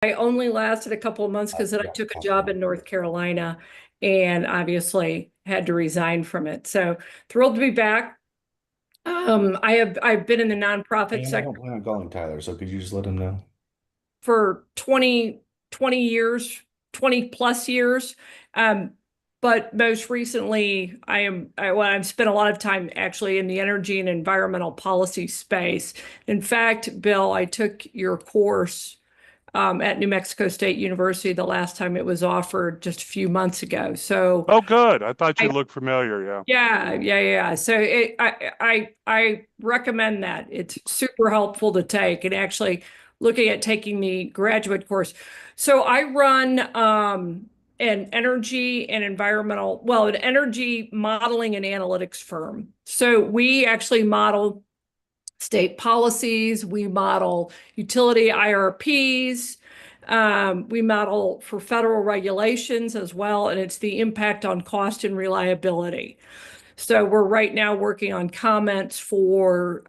I only lasted a couple of months because then I took a job in North Carolina and obviously had to resign from it. So thrilled to be back. I've been in the nonprofit And I sector don't plan on going, Tyler, so could you just let him know? for 20 years, 20 plus years. Um, but most recently, I've spent a lot of time actually in the energy and environmental policy space. In fact, Bill, I took your course at New Mexico State University the last time it was offered just a few months ago. So Oh, good. I thought you I, looked familiar. Yeah. yeah. So I recommend that. It's super helpful to take and actually looking at taking the graduate course. So I run an energy and environmental, well, an energy modeling and analytics firm. So we actually model state policies, we model utility IRPs, we model for federal regulations as well, and it's the impact on cost and reliability. So we're right now working on comments for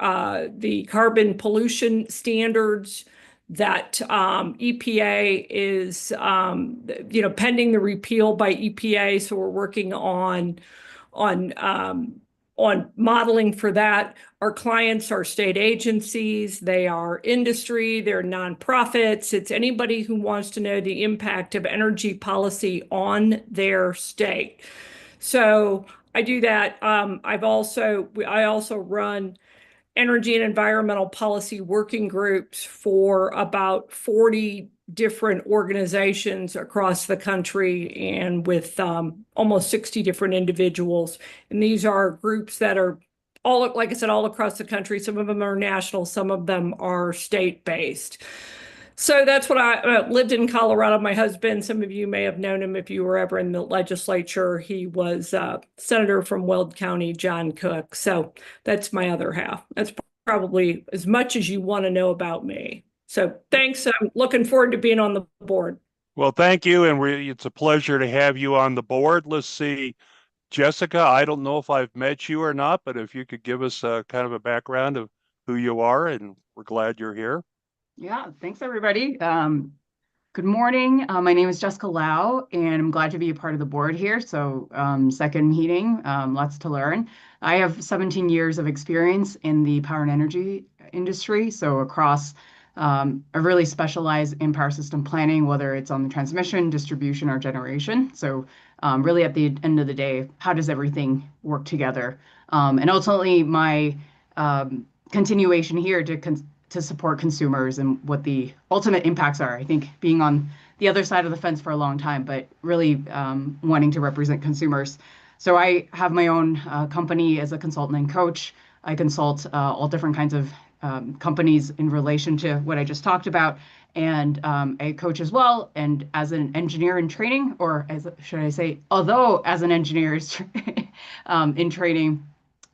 the carbon pollution standards that EPA is, pending the repeal by EPA. So we're working on on modeling for that. Our clients are state agencies, they are industry, they're nonprofits. It's anybody who wants to know the impact of energy policy on their state. So I do that. I also run energy and environmental policy working groups for about 40 different organizations across the country and with almost 60 different individuals. And these are groups that are all, like I said, all across the country. Some of them are national, some of them are state-based. So that's what I lived in Colorado. My husband, some of you may have known him if you were ever in the legislature. He was Senator from Weld County, John Cook. So that's my other half. That's probably as much as you want to know about me. So thanks. I'm looking forward to being on the board. Well, thank you. And it's a pleasure to have you on the board. Let's see. Jessica, I don't know if I've met you or not, but if you could give us a kind of a background of who you are, and we're glad you're here. Yeah, thanks everybody. Good morning. My name is Jessica Lau, and I'm glad to be a part of the board here. So, second meeting, lots to learn. I have 17 years of experience in the power and energy industry. So, across, I really specialize in power system planning, whether it's on the transmission, distribution, or generation. So, really at the end of the day, how does everything work together? And ultimately, my continuation here to support consumers and what the ultimate impacts are. I think being on the other side of the fence for a long time, but really wanting to represent consumers. So I have my own company as a consultant and coach. I consult all different kinds of companies in relation to what I just talked about, and a coach as well. And as an engineer in training, or as should I say, although as an engineer in training,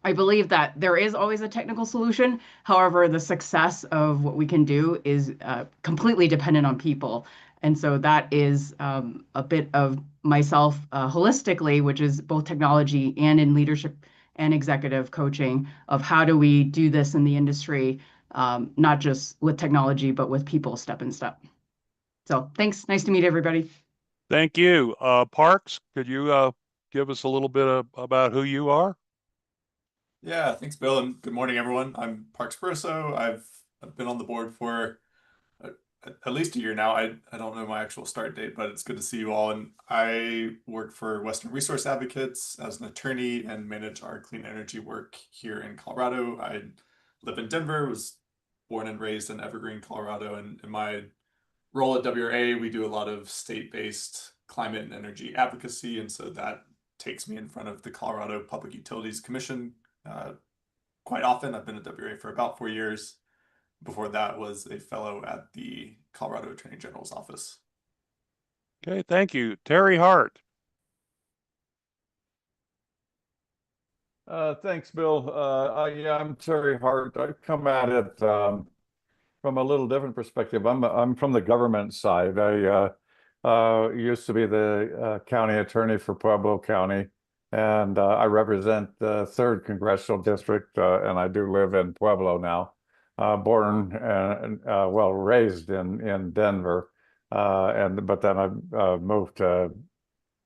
I believe that there is always a technical solution. However, the success of what we can do is completely dependent on people. And so that is a bit of myself holistically, which is both technology and in leadership and executive coaching of how do we do this in the industry, not just with technology, but with people step in step. So thanks. Nice to meet everybody. Thank you. Parks, could you give us a little bit about who you are? Yeah, thanks, Bill, and good morning, everyone. I'm Parks Burso. I've been on the board for uh, at least a year now. I don't know my actual start date, but it's good to see you all. And I work for Western Resource Advocates as an attorney and manage our clean energy work here in Colorado. I live in Denver, was born and raised in Evergreen, Colorado, and in my role at WRA, we do a lot of state-based climate and energy advocacy, and so that takes me in front of the Colorado Public Utilities Commission uh, quite often. I've been at WRA for about 4 years. Before that was a fellow at the Colorado Attorney General's office. Okay, thank you. Terry Hart. Thanks, Bill. Yeah, I'm Terry Hart. I come at it from a little different perspective. I'm from the government side. I used to be the county attorney for Pueblo County, and I represent the 3rd Congressional District, and I do live in Pueblo now. Born and well, raised in Denver. but then I moved to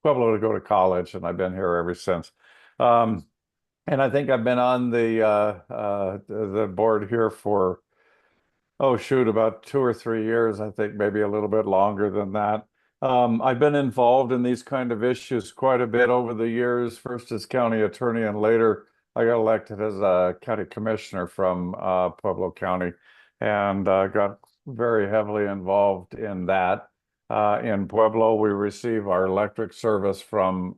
Pueblo to go to college, and I've been here ever since. And I think I've been on the board here for, oh shoot, about 2 or 3 years. I think maybe a little bit longer than that. I've been involved in these kind of issues quite a bit over the years, first as county attorney, and later I got elected as a county commissioner from Pueblo County, and got very heavily involved in that. In Pueblo, we receive our electric service from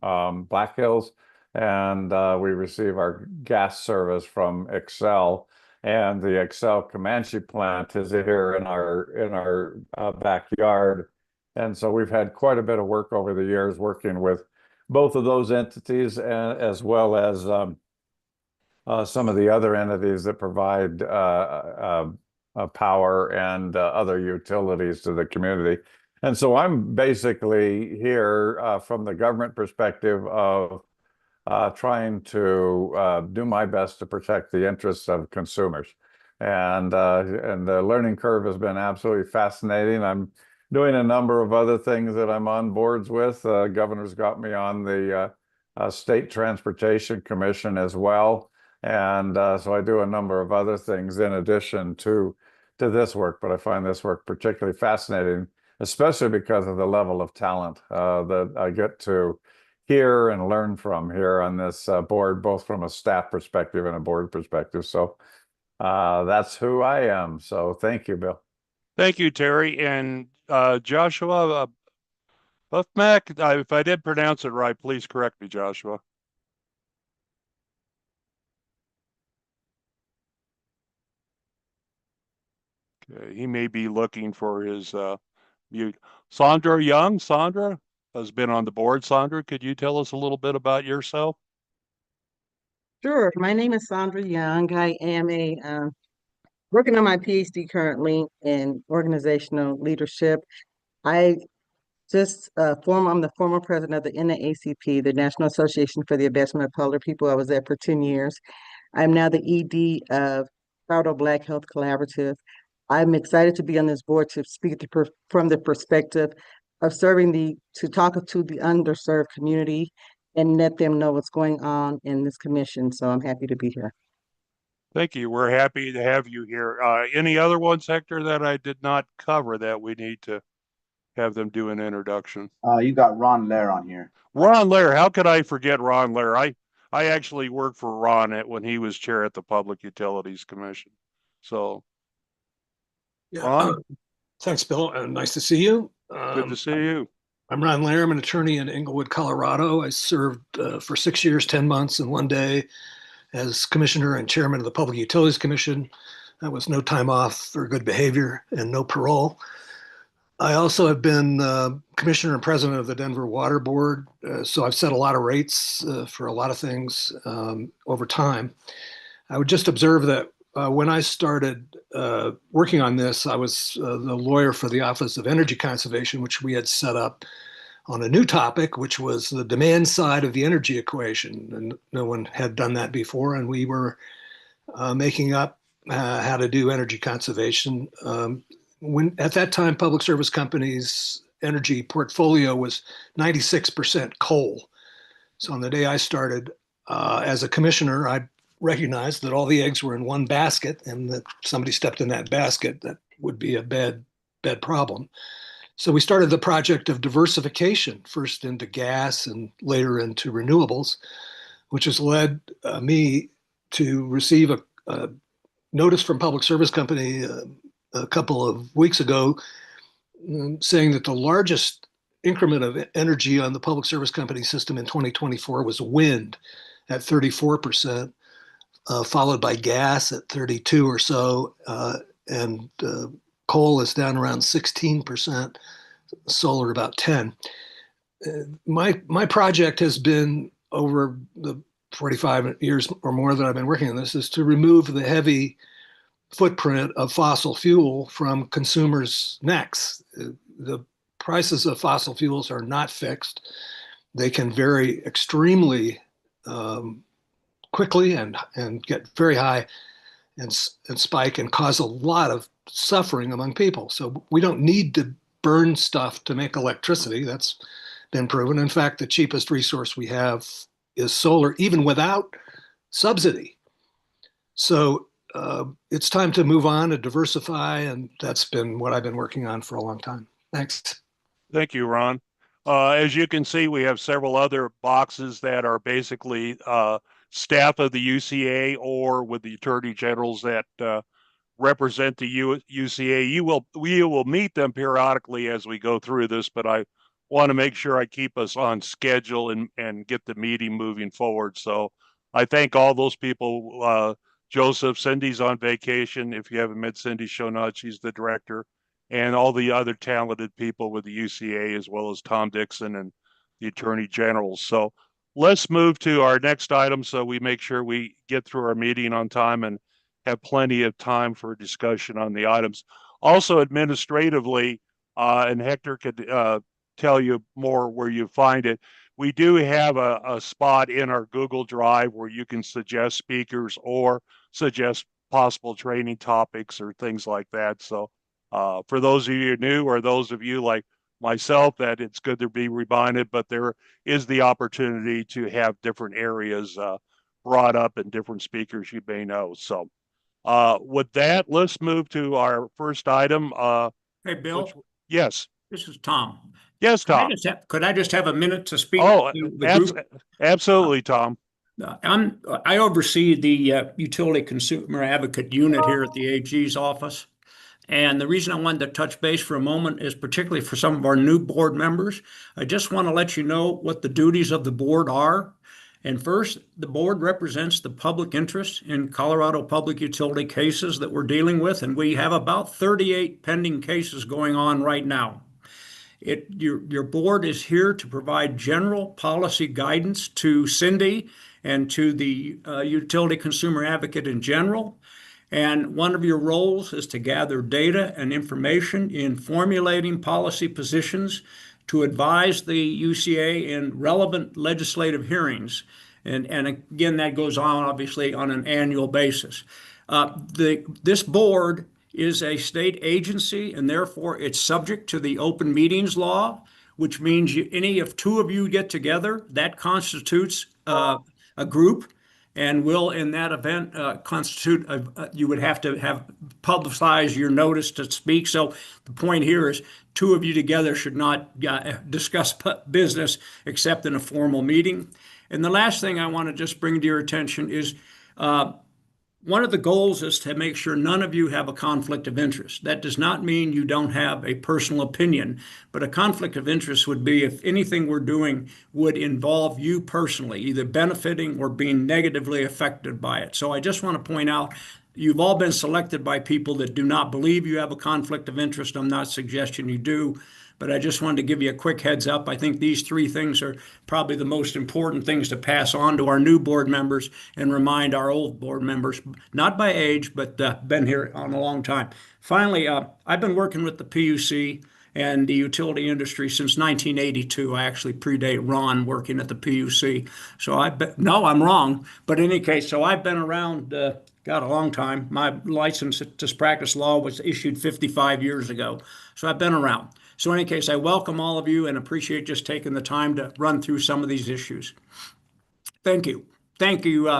Black Hills, and we receive our gas service from Excel. And the Excel Comanche plant is here in our backyard. And so we've had quite a bit of work over the years working with both of those entities, as well as some of the other entities that provide power and other utilities to the community. And so I'm basically here from the government perspective of trying to do my best to protect the interests of consumers. And the learning curve has been absolutely fascinating. I'm doing a number of other things that I'm on boards with. Governor's got me on the State Transportation Commission as well. And so I do a number of other things in addition to this work, but I find this work particularly fascinating, especially because of the level of talent that I get to hear and learn from here on this board, both from a staff perspective and a board perspective. So that's who I am. So thank you, Bill. Thank you, Terry. And Joshua Buffmack, if I did pronounce it right, please correct me, Joshua. Okay, he may be looking for his mute. Sandra Young, Sandra has been on the board. Sandra, could you tell us a little bit about yourself? Sure. My name is Sandra Young. I am working on my PhD currently in organizational leadership. I I'm the former president of the NAACP, the National Association for the Advancement of Colored People. I was there for 10 years. I'm now the ED of Proud Black Health Collaborative. I'm excited to be on this board to speak from the perspective of to talk to the underserved community and let them know what's going on in this commission. So I'm happy to be here. Thank you. We're happy to have you here. Any other ones, Hector, that I did not cover that we need to have them do an introduction? You got Ron Lair on here. Ron Lair, how could I forget Ron Lair? I actually worked for Ron when he was chair at the Public Utilities Commission. So, yeah, Ron, thanks, Bill. Nice to see you. good to see you. I'm Ron Lair. I'm an attorney in Englewood, Colorado. I served for 6 years, 10 months, and 1 day as commissioner and chairman of the Public Utilities Commission. That was no time off for good behavior and no parole. I also have been commissioner and president of the Denver Water Board. So I've set a lot of rates for a lot of things over time. I would just observe that when I started working on this, I was the lawyer for the Office of Energy Conservation, which we had set up on a new topic, which was the demand side of the energy equation. And no one had done that before. And we were making up how to do energy conservation. At that time, Public Service Company's energy portfolio was 96% coal. So on the day I started as a commissioner, I recognized that all the eggs were in one basket, and that somebody stepped in that basket, that would be a bad problem. So we started the project of diversification, first into gas and later into renewables, which has led me to receive a notice from Public Service Company a couple of weeks ago saying that the largest increment of energy on the Public Service Company system in 2024 was wind at 34%, followed by gas at 32 or so, and coal is down around 16%, solar about 10. My project has been, over the 45 years or more that I've been working on this, is to remove the heavy footprint of fossil fuel from consumers' necks. The prices of fossil fuels are not fixed. They can vary extremely quickly and get very high and spike and cause a lot of suffering among people. So we don't need to burn stuff to make electricity. That's been proven. In fact, the cheapest resource we have is solar, even without subsidy. So it's time to move on and diversify, and that's been what I've been working on for a long time. Thanks. Thank you, Ron. As you can see, we have several other boxes that are basically staff of the UCA or with the attorney generals that represent the UCA. We will meet them periodically as we go through this, but I want to make sure I keep us on schedule and get the meeting moving forward. So I thank all those people. Joseph, Cindy's on vacation. If you haven't met Cindy, show not, she's the director, and all the other talented people with the UCA, as well as Tom Dixon and the attorney general. So let's move to our next item so we make sure we get through our meeting on time and have plenty of time for discussion on the items. Also, administratively, and Hector could tell you more where you find it, we do have a spot in our Google Drive where you can suggest speakers or suggest possible training topics or things like that. So for those of you new or those of you like myself, that it's good to be reminded, but there is the opportunity to have different areas brought up and different speakers you may know. So with that, let's move to our first item. Hey, Bill, Yes. this is Tom. Yes, Tom. Could I just have a minute to speak Oh, to the group? absolutely, Tom. I oversee the Utility Consumer Advocate Unit here at the AG's office. And the reason I wanted to touch base for a moment is particularly for some of our new board members. I just want to let you know what the duties of the board are. And first, the board represents the public interest in Colorado public utility cases that we're dealing with. And we have about 38 pending cases going on right now. Your board is here to provide general policy guidance to Cindy and to the utility consumer advocate in general. And one of your roles is to gather data and information in formulating policy positions to advise the UCA in relevant legislative hearings. And again, that goes on obviously on an annual basis. This board is a state agency, and therefore it's subject to the open meetings law, which means any of two of you get together, that constitutes a group, and will in that event constitute, you would have to have publicized your notice to speak. So the point here is two of you together should not discuss business except in a formal meeting. And the last thing I want to just bring to your attention is one of the goals is to make sure none of you have a conflict of interest. That does not mean you don't have a personal opinion, but a conflict of interest would be if anything we're doing would involve you personally, either benefiting or being negatively affected by it. So I just want to point out, you've all been selected by people that do not believe you have a conflict of interest. I'm not suggesting you do, but I just wanted to give you a quick heads up. I think these three things are probably the most important things to pass on to our new board members and remind our old board members, not by age, but been here on a long time. Finally, I've been working with the PUC and the utility industry since 1982. I actually predate Ron working at the PUC. So no, I'm wrong. But in any case, so I've been around, got a long time. My license to practice law was issued 55 years ago. So I've been around. So in any case, I welcome all of you and appreciate just taking the time to run through some of these issues. Thank you. Thank you,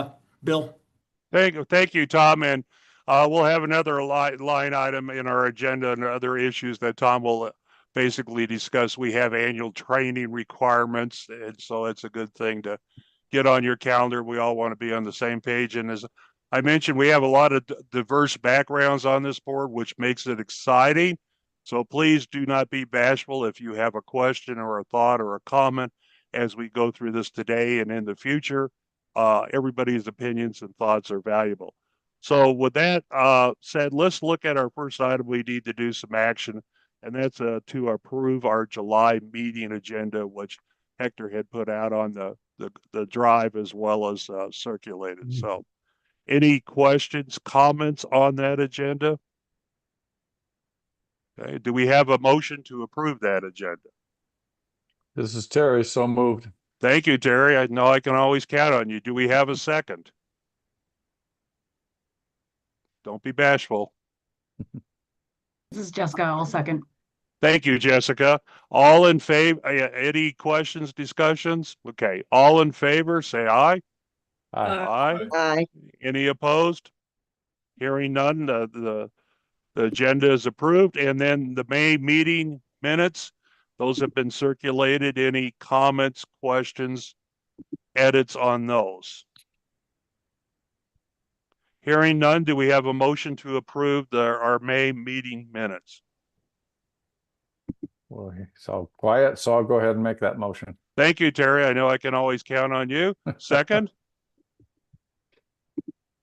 Bill. Thank you, Tom. And we'll have another line item in our agenda and other issues that Tom will basically discuss. We have annual training requirements, and so it's a good thing to get on your calendar. We all want to be on the same page. And as I mentioned, we have a lot of diverse backgrounds on this board, which makes it exciting. So please do not be bashful if you have a question or a thought or a comment as we go through this today and in the future. Everybody's opinions and thoughts are valuable. So with that said, let's look at our first item. We need to do some action, and that's to approve our July meeting agenda, which Hector had put out on the drive as well as circulated. So any questions, comments on that agenda? Okay. Do we have a motion to approve that agenda? This is Terry, so moved. Thank you, Terry. I know I can always count on you. Do we have a second? Don't be bashful. This is Jessica. I'll second. Thank you, Jessica. All in favor? Any questions, discussions? Okay, all in favor, say aye. Aye. Aye. Aye. Any opposed? Hearing none, the agenda is approved. And then the May meeting minutes, those have been circulated. Any comments, questions, edits on those? Hearing none, do we have a motion to approve our May meeting minutes? Well, it's all quiet, so I'll go ahead and make that motion. Thank you, Terry. I know I can always count on you. Second?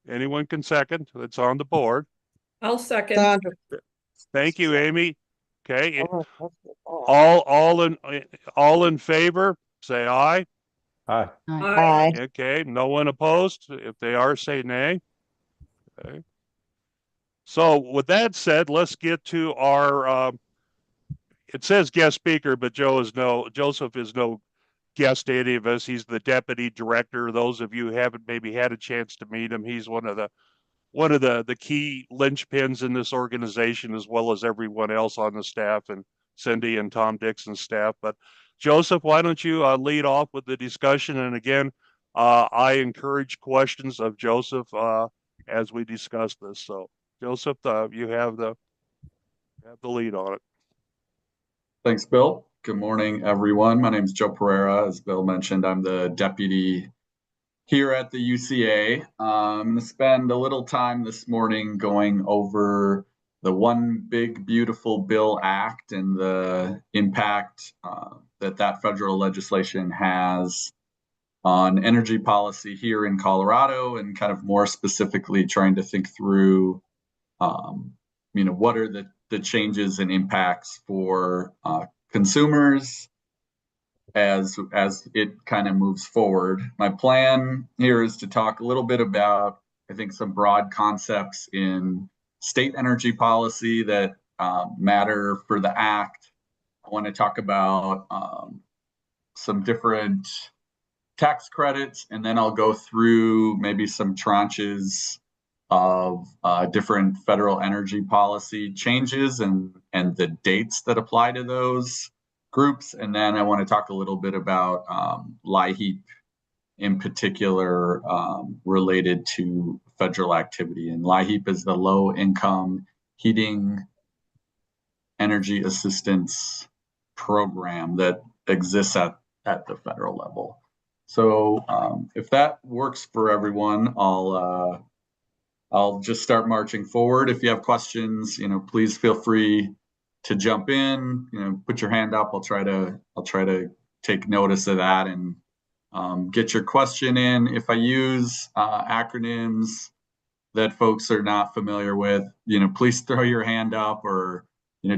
Anyone can second. It's on the board. I'll second. Sandra. Thank you, Amy. Okay, Oh, all in favor, say aye. Aye. Aye. Okay, no one opposed. If they are, say nay. Okay. So with that said, let's get to our, it says guest speaker, but Joseph is no guest to any of us. He's the deputy director. Those of you who haven't maybe had a chance to meet him, he's one of the key linchpins in this organization, as well as everyone else on the staff and Cindy and Tom Dixon's staff. But Joseph, why don't you lead off with the discussion? And again, I encourage questions of Joseph as we discuss this. So Joseph, you have the lead on it. Thanks, Bill. Good morning, everyone. My name is Joe Pereira. As Bill mentioned, I'm the deputy here at the UCA. I'm going to spend a little time this morning going over the One Big Beautiful Bill Act and the impact that federal legislation has on energy policy here in Colorado, and kind of more specifically trying to think through, what are the changes and impacts for consumers as it kind of moves forward. My plan here is to talk a little bit about, I think, some broad concepts in state energy policy that matter for the act. I want to talk about some different tax credits, and then I'll go through maybe some tranches of different federal energy policy changes and the dates that apply to those groups. And then I want to talk a little bit about LIHEAP in particular, related to federal activity. And LIHEAP is the Low Income Heating Energy Assistance Program that exists at the federal level. So if that works for everyone, I'll just start marching forward. If you have questions, please feel free to jump in. Put your hand up. I'll try to take notice of that and get your question in. If I use acronyms that folks are not familiar with, please throw your hand up or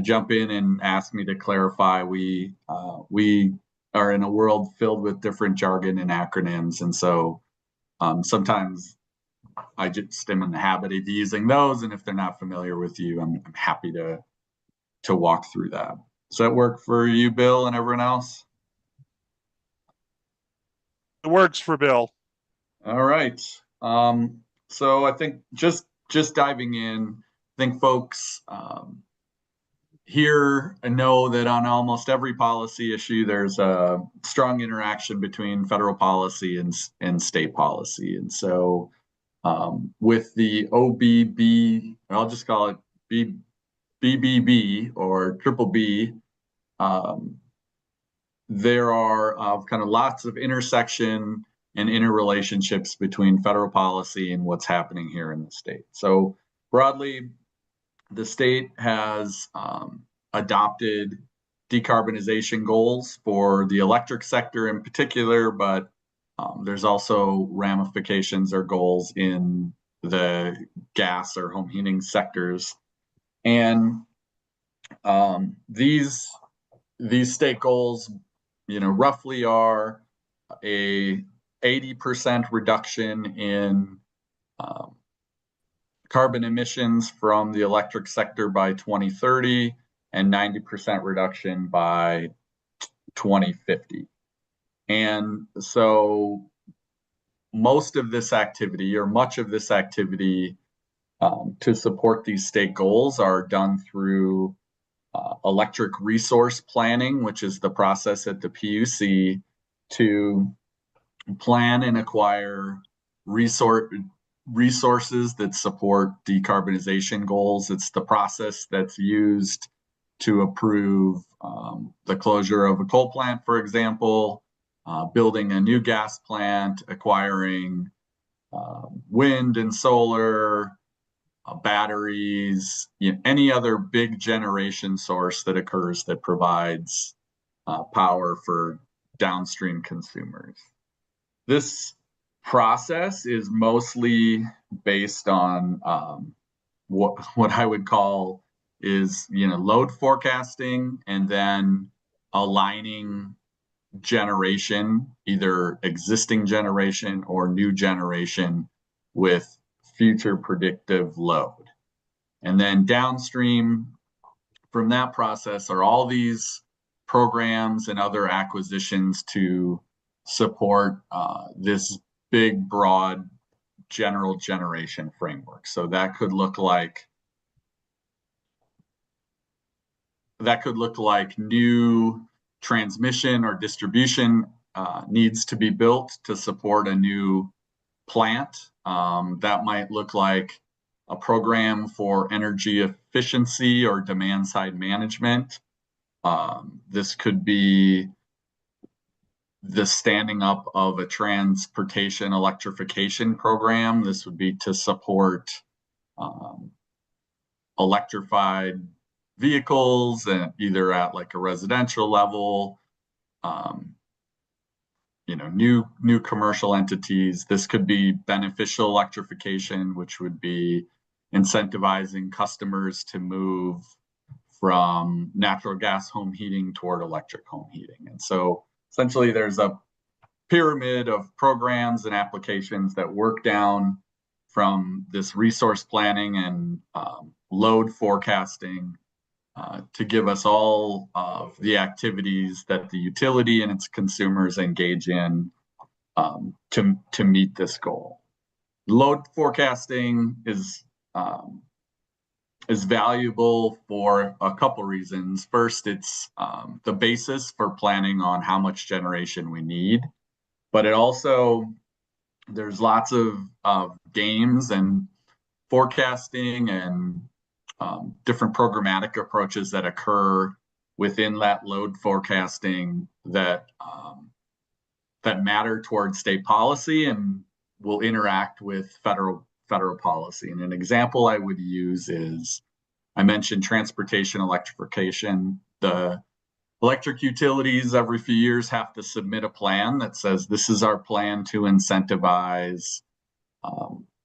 jump in and ask me to clarify. We are in a world filled with different jargon and acronyms, and so sometimes I just am in the habit of using those, and if they're not familiar with you, I'm happy to walk through that. Does that work for you, Bill, and everyone else? It works for Bill. All right. So I think just diving in, I think folks here know that on almost every policy issue, there's a strong interaction between federal policy and state policy. And so with the OBB, I'll just call it BBB or Triple B, there are kind of lots of intersection and interrelationships between federal policy and what's happening here in the state. So broadly, the state has adopted decarbonization goals for the electric sector in particular, but there's also ramifications or goals in the gas or home heating sectors. And these state goals, roughly are a 80% reduction in carbon emissions from the electric sector by 2030 and 90% reduction by 2050. And so most of this activity, or much of this activity, to support these state goals are done through electric resource planning, which is the process at the PUC to plan and acquire resources that support decarbonization goals. It's the process that's used to approve the closure of a coal plant, for example, building a new gas plant, acquiring wind and solar, batteries, any other big generation source that occurs that provides power for downstream consumers. This process is mostly based on what I would call is load forecasting and then aligning generation, either existing generation or new generation, with future predictive load. And then downstream from that process are all these programs and other acquisitions to support this big, broad, general generation framework. So that could look like new transmission or distribution needs to be built to support a new plant. That might look like a program for energy efficiency or demand side management. This could be the standing up of a transportation electrification program. This would be to support electrified vehicles, either at like a residential level, new commercial entities. This could be beneficial electrification, which would be incentivizing customers to move from natural gas home heating toward electric home heating. And so essentially there's a pyramid of programs and applications that work down from this resource planning and load forecasting to give us all of the activities that the utility and its consumers engage in to meet this goal. Load forecasting is valuable for a couple reasons. First, it's the basis for planning on how much generation we need, but it also, there's lots of games and forecasting and different programmatic approaches that occur within that load forecasting that matter towards state policy and will interact with federal policy. And an example I would use is, I mentioned transportation electrification. The electric utilities every few years have to submit a plan that says this is our plan to incentivize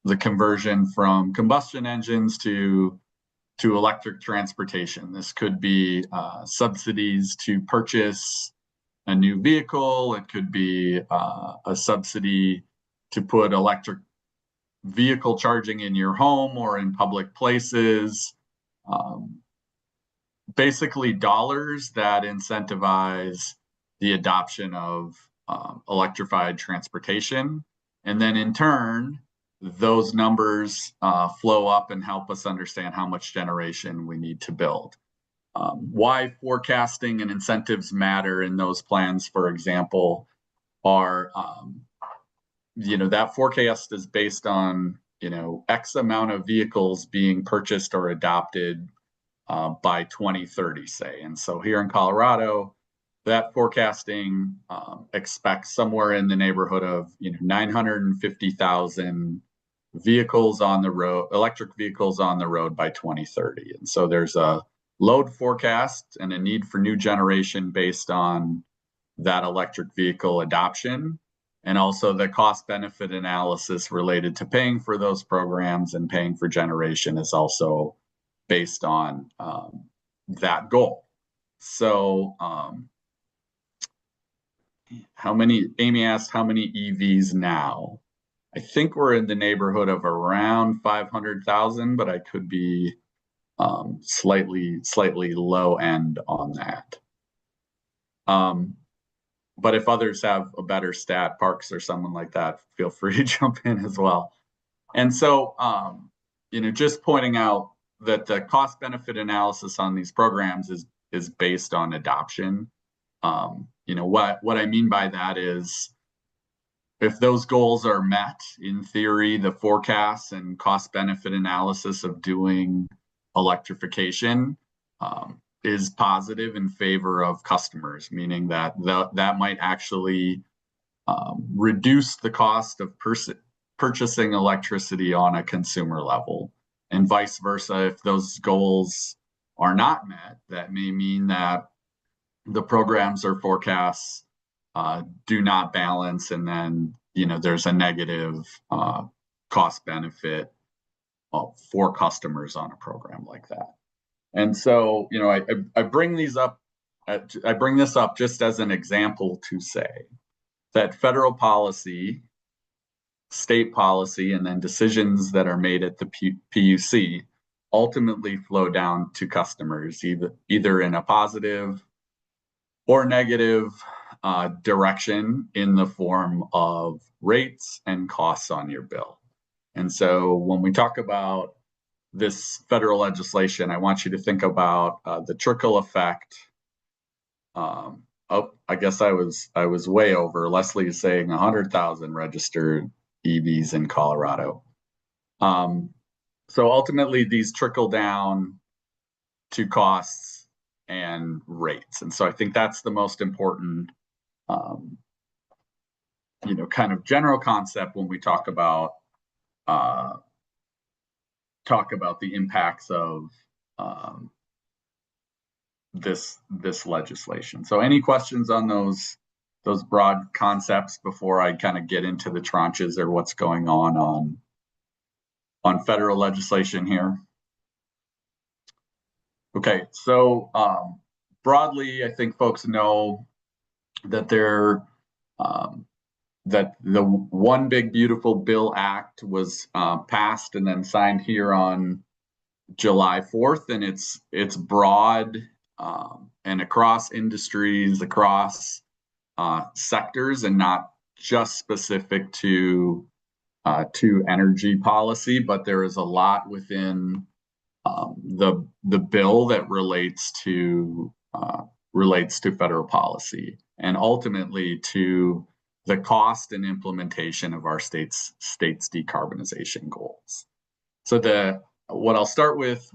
the conversion from combustion engines to electric transportation. This could be subsidies to purchase a new vehicle. It could be a subsidy to put electric vehicle charging in your home or in public places. Basically dollars that incentivize the adoption of electrified transportation. And then in turn, those numbers flow up and help us understand how much generation we need to build. Why forecasting and incentives matter in those plans, for example, are, that forecast is based on, X amount of vehicles being purchased or adopted by 2030, say. And so here in Colorado, that forecasting expects somewhere in the neighborhood of 950,000 vehicles on the road, electric vehicles on the road by 2030. And so there's a load forecast and a need for new generation based on that electric vehicle adoption, and also the cost benefit analysis related to paying for those programs and paying for generation is also based on that goal. So Amy asked how many EVs now? I think we're in the neighborhood of around 500,000, but I could be slightly low end on that. But if others have a better stat, Parks or someone like that, feel free to jump in as well. And so, just pointing out the cost benefit analysis on these programs is based on adoption. What I mean by that is, if those goals are met, in theory, the forecasts and cost benefit analysis of doing electrification is positive in favor of customers, meaning that that might actually reduce the cost of purchasing electricity on a consumer level, and vice versa. If those goals are not met, that may mean that the programs or forecasts do not balance, and then there's a negative cost benefit for customers on a program like that. And so I bring these up. I bring this up just as an example to say that federal policy, state policy, and then decisions that are made at the PUC ultimately flow down to customers, either in a positive or negative direction in the form of rates and costs on your bill. And so when we talk about this federal legislation, I want you to think about the trickle effect. I guess I was way over. Leslie is saying 100,000 registered EVs in Colorado. So ultimately, these trickle down to costs and rates. And so I think that's the most important, kind of general concept when we talk about the impacts of this legislation. So any questions on those broad concepts before I kind of get into the tranches or what's going on federal legislation here? Okay, so broadly, I think folks know that that the One Big Beautiful Bill Act was passed and then signed here on July 4th, and it's broad and across industries, across sectors, and not just specific to energy policy, but there is a lot within the bill that relates to federal policy, and ultimately to the cost and implementation of our state's decarbonization goals. So what I'll start with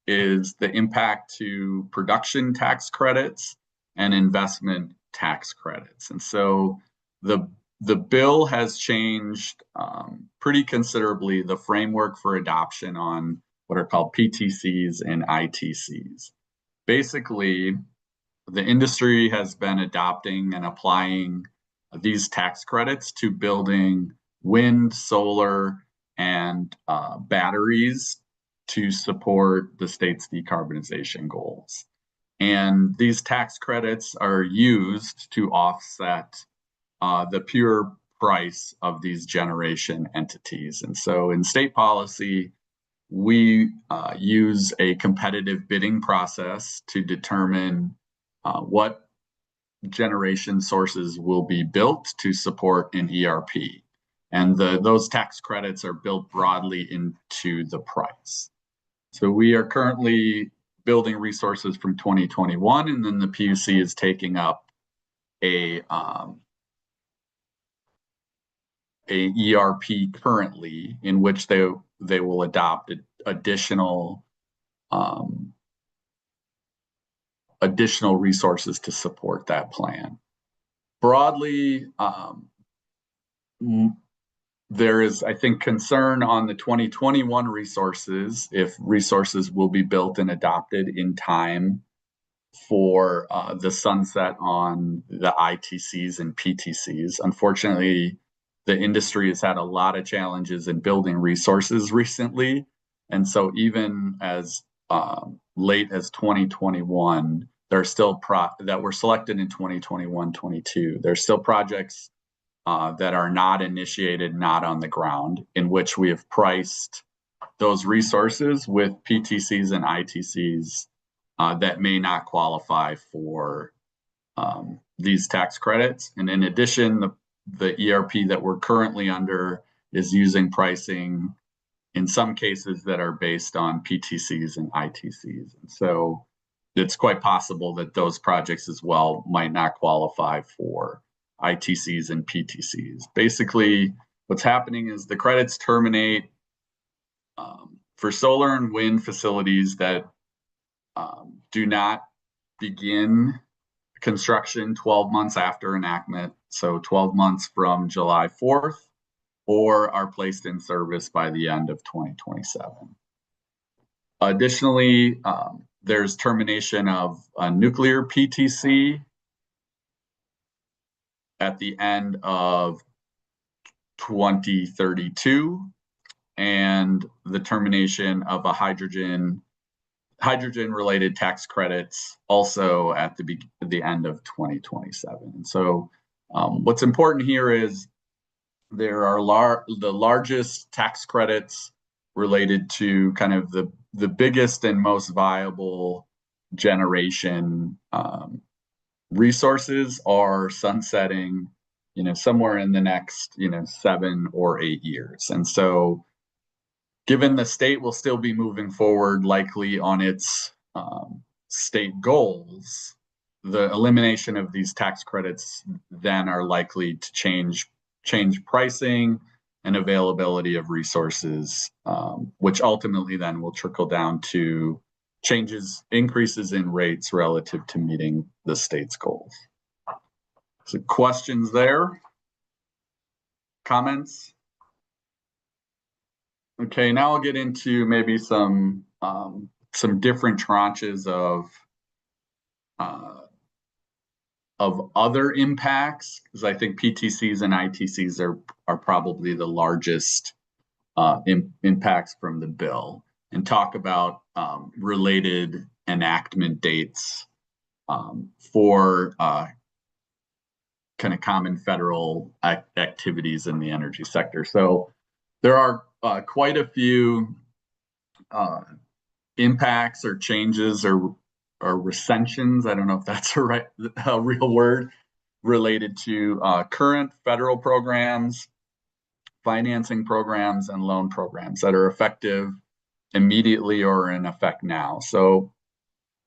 is the impact to production tax credits and investment tax credits. And so the bill has changed pretty considerably the framework for adoption on what are called PTCs and ITCs. Basically, the industry has been adopting and applying these tax credits to building wind, solar, and batteries to support the state's decarbonization goals. And these tax credits are used to offset the pure price of these generation entities. And so in state policy, we use a competitive bidding process to determine what generation sources will be built to support an ERP. And those tax credits are built broadly into the price. So we are currently building resources from 2021, and then the PUC is taking up a ERP currently, in which they will adopt additional resources to support that plan. Broadly, there is, I think, concern on the 2021 resources, if resources will be built and adopted in time for the sunset on the ITCs and PTCs. Unfortunately, the industry has had a lot of challenges in building resources recently. And so even as late as 2021, there are still that were selected in 2021-22. There's still projects that are not initiated, not on the ground, in which we have priced those resources with PTCs and ITCs that may not qualify for these tax credits. And in addition, the ERP that we're currently under is using pricing in some cases that are based on PTCs and ITCs. And so it's quite possible that those projects as well might not qualify for ITCs and PTCs. Basically, what's happening is the credits terminate for solar and wind facilities that do not begin construction 12 months after enactment, so 12 months from July 4th, or are placed in service by the end of 2027. Additionally, there's termination of a nuclear PTC at the end of 2032, and the termination of a hydrogen related tax credits also at the end of 2027. And so what's important here is there are the largest tax credits related to kind of the biggest and most viable generation resources are sunsetting, somewhere in the next, 7 or 8 years. And so given the state will still be moving forward likely on its state goals, the elimination of these tax credits then are likely to change pricing and availability of resources, which ultimately then will trickle down to increases in rates relative to meeting the state's goals. So questions there? Comments? Okay, now I'll get into maybe some different tranches of other impacts, because I think PTCs and ITCs are probably the largest impacts from the bill, and talk about related enactment dates for kind of common federal activities in the energy sector. So there are quite a few impacts or changes or recensions, I don't know if that's a real word, related to current federal programs, financing programs, and loan programs that are effective immediately or in effect now. So,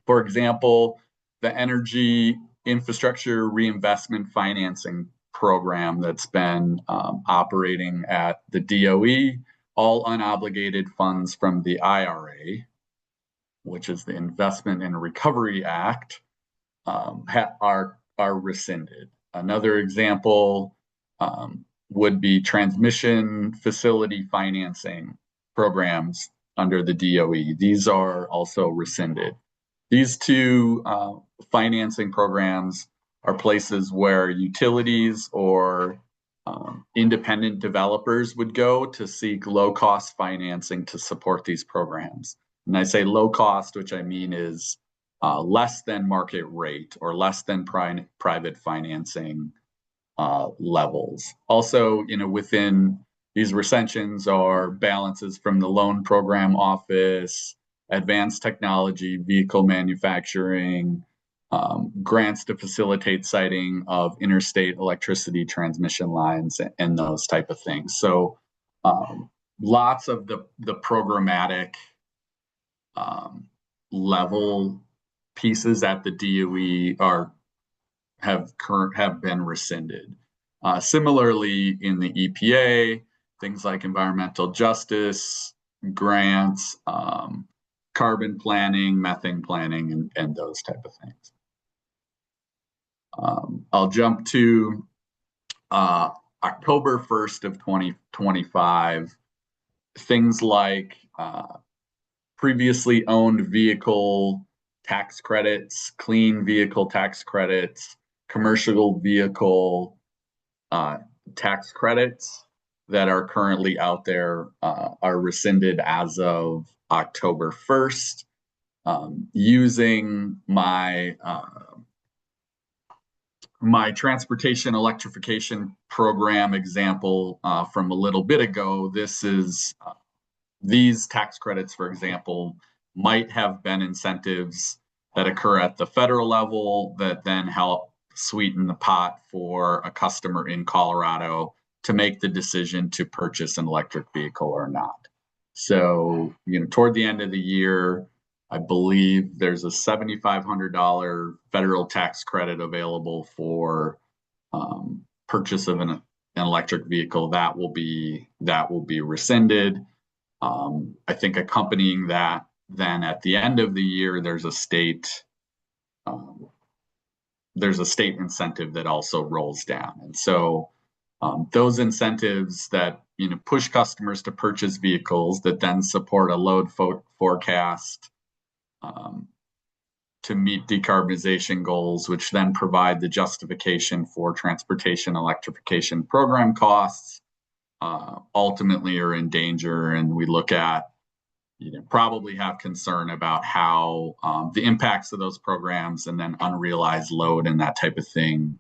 for example, the Energy Infrastructure Reinvestment Financing Program that's been operating at the DOE, all unobligated funds from the IRA, which is the Investment and Recovery Act, are rescinded. Another example would be transmission facility financing programs under the DOE. These are also rescinded. These two financing programs are places where utilities or independent developers would go to seek low-cost financing to support these programs. And I say low cost, which I mean is less than market rate or less than private financing levels. Also, within these recensions are balances from the Loan Program Office, advanced technology, vehicle manufacturing, grants to facilitate siting of interstate electricity transmission lines, and those type of things. So lots of the programmatic level pieces at the DOE have been rescinded. Similarly, in the EPA, things like environmental justice, grants, carbon planning, methane planning, and those type of things. I'll jump to October 1st of 2025. Things like previously owned vehicle tax credits, clean vehicle tax credits, commercial vehicle tax credits that are currently out there are rescinded as of October 1st. Using my transportation electrification program example from a little bit ago, this is these tax credits, for example, might have been incentives that occur at the federal level that then help sweeten the pot for a customer in Colorado to make the decision to purchase an electric vehicle or not. So, toward the end of the year, I believe there's a $7,500 federal tax credit available for purchase of an electric vehicle. That will be rescinded. I think accompanying that, then at the end of the year, there's a state incentive that also rolls down, and so those incentives that push customers to purchase vehicles that then support a load forecast to meet decarbonization goals, which then provide the justification for transportation electrification program costs, ultimately are in danger. And we look at, probably have concern about how the impacts of those programs and then unrealized load and that type of thing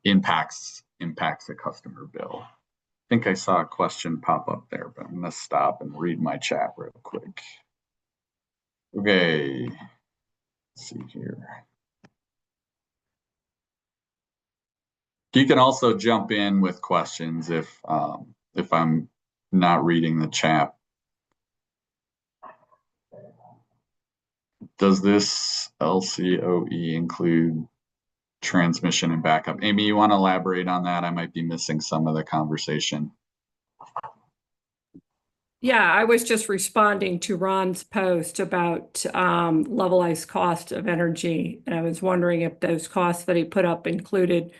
impacts the customer bill. I think I saw a question pop up there, but I'm going to stop and read my chat real quick. Okay, let's see here. You can also jump in with questions if I'm not reading the chat. Does this LCOE include transmission and backup? Amy, you want to elaborate on that? I might be missing some of the conversation. Yeah, I was just responding to Ron's post about levelized cost of energy. And I was wondering if those costs that he put up included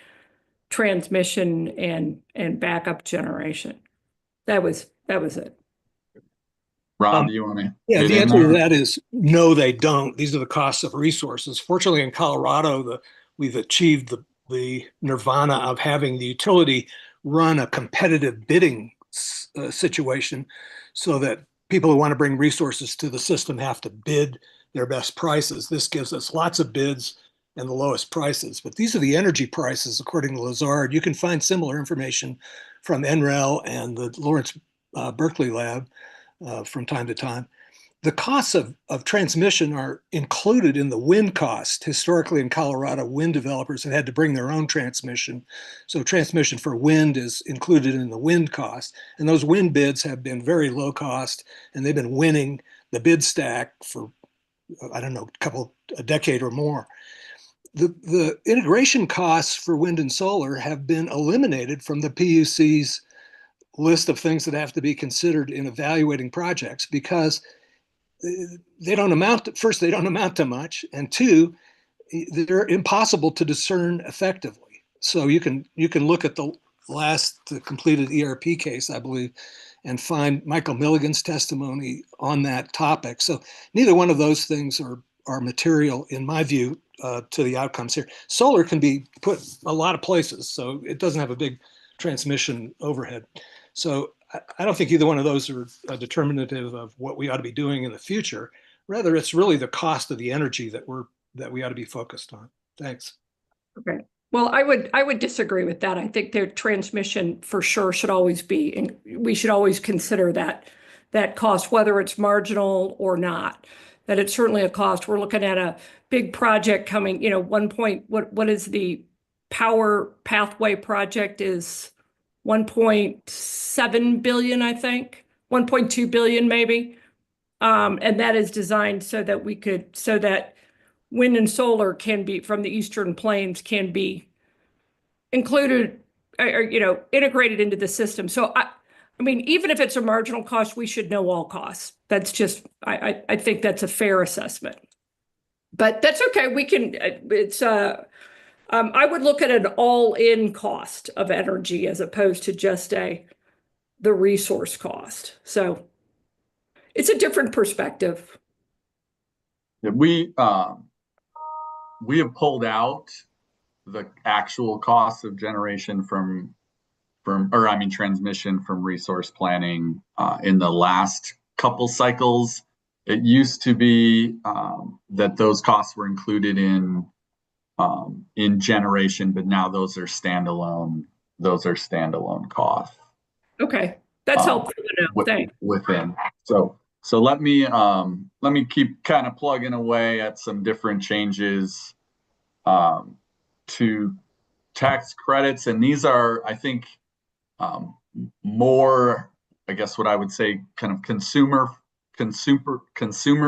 transmission and backup generation. That was it. Ron, do you want to? Yeah, the answer to that is no, they don't. These are the costs of resources. Fortunately, in Colorado, we've achieved the nirvana of having the utility run a competitive bidding situation so that people who want to bring resources to the system have to bid their best prices. This gives us lots of bids and the lowest prices. But these are the energy prices, according to Lazard. You can find similar information from NREL and the Lawrence Berkeley Lab from time to time. The costs of transmission are included in the wind cost. Historically in Colorado, wind developers have had to bring their own transmission. So transmission for wind is included in the wind cost. And those wind bids have been very low cost, and they've been winning the bid stack for, I don't know, a decade or more. The integration costs for wind and solar have been eliminated from the PUC's list of things that have to be considered in evaluating projects because they don't amount to much, and two, they're impossible to discern effectively. So you can look at the completed ERP case, I believe, and find Michael Milligan's testimony on that topic. So neither one of those things are material, in my view, to the outcomes here. Solar can be put a lot of places, so it doesn't have a big transmission overhead. So I don't think either one of those are determinative of what we ought to be doing in the future. Rather, it's really the cost of the energy that we ought to be focused on. Thanks. Okay. Well, I would disagree with that. I think their transmission for sure should always be, and we should always consider that cost, whether it's marginal or not. That it's certainly a cost. We're looking at a big project coming. What is the power pathway project is 1.7 billion, I think, 1.2 billion maybe. And that is designed so that wind and solar can be from the Eastern Plains can be included or integrated into the system. So I mean, even if it's a marginal cost, we should know all costs. That's just, I think that's a fair assessment. But that's okay. We can, I would look at an all-in cost of energy as opposed to just the resource cost. So it's a different perspective. Yeah, we have pulled out the actual cost of generation transmission from resource planning in the last couple cycles. It used to be that those costs were included in generation, but now those are standalone costs. Okay, that's helpful to know. Thanks. Within. So let me keep kind of plugging away at some different changes to tax credits, and these are, I think, more I guess what I would say, kind of consumer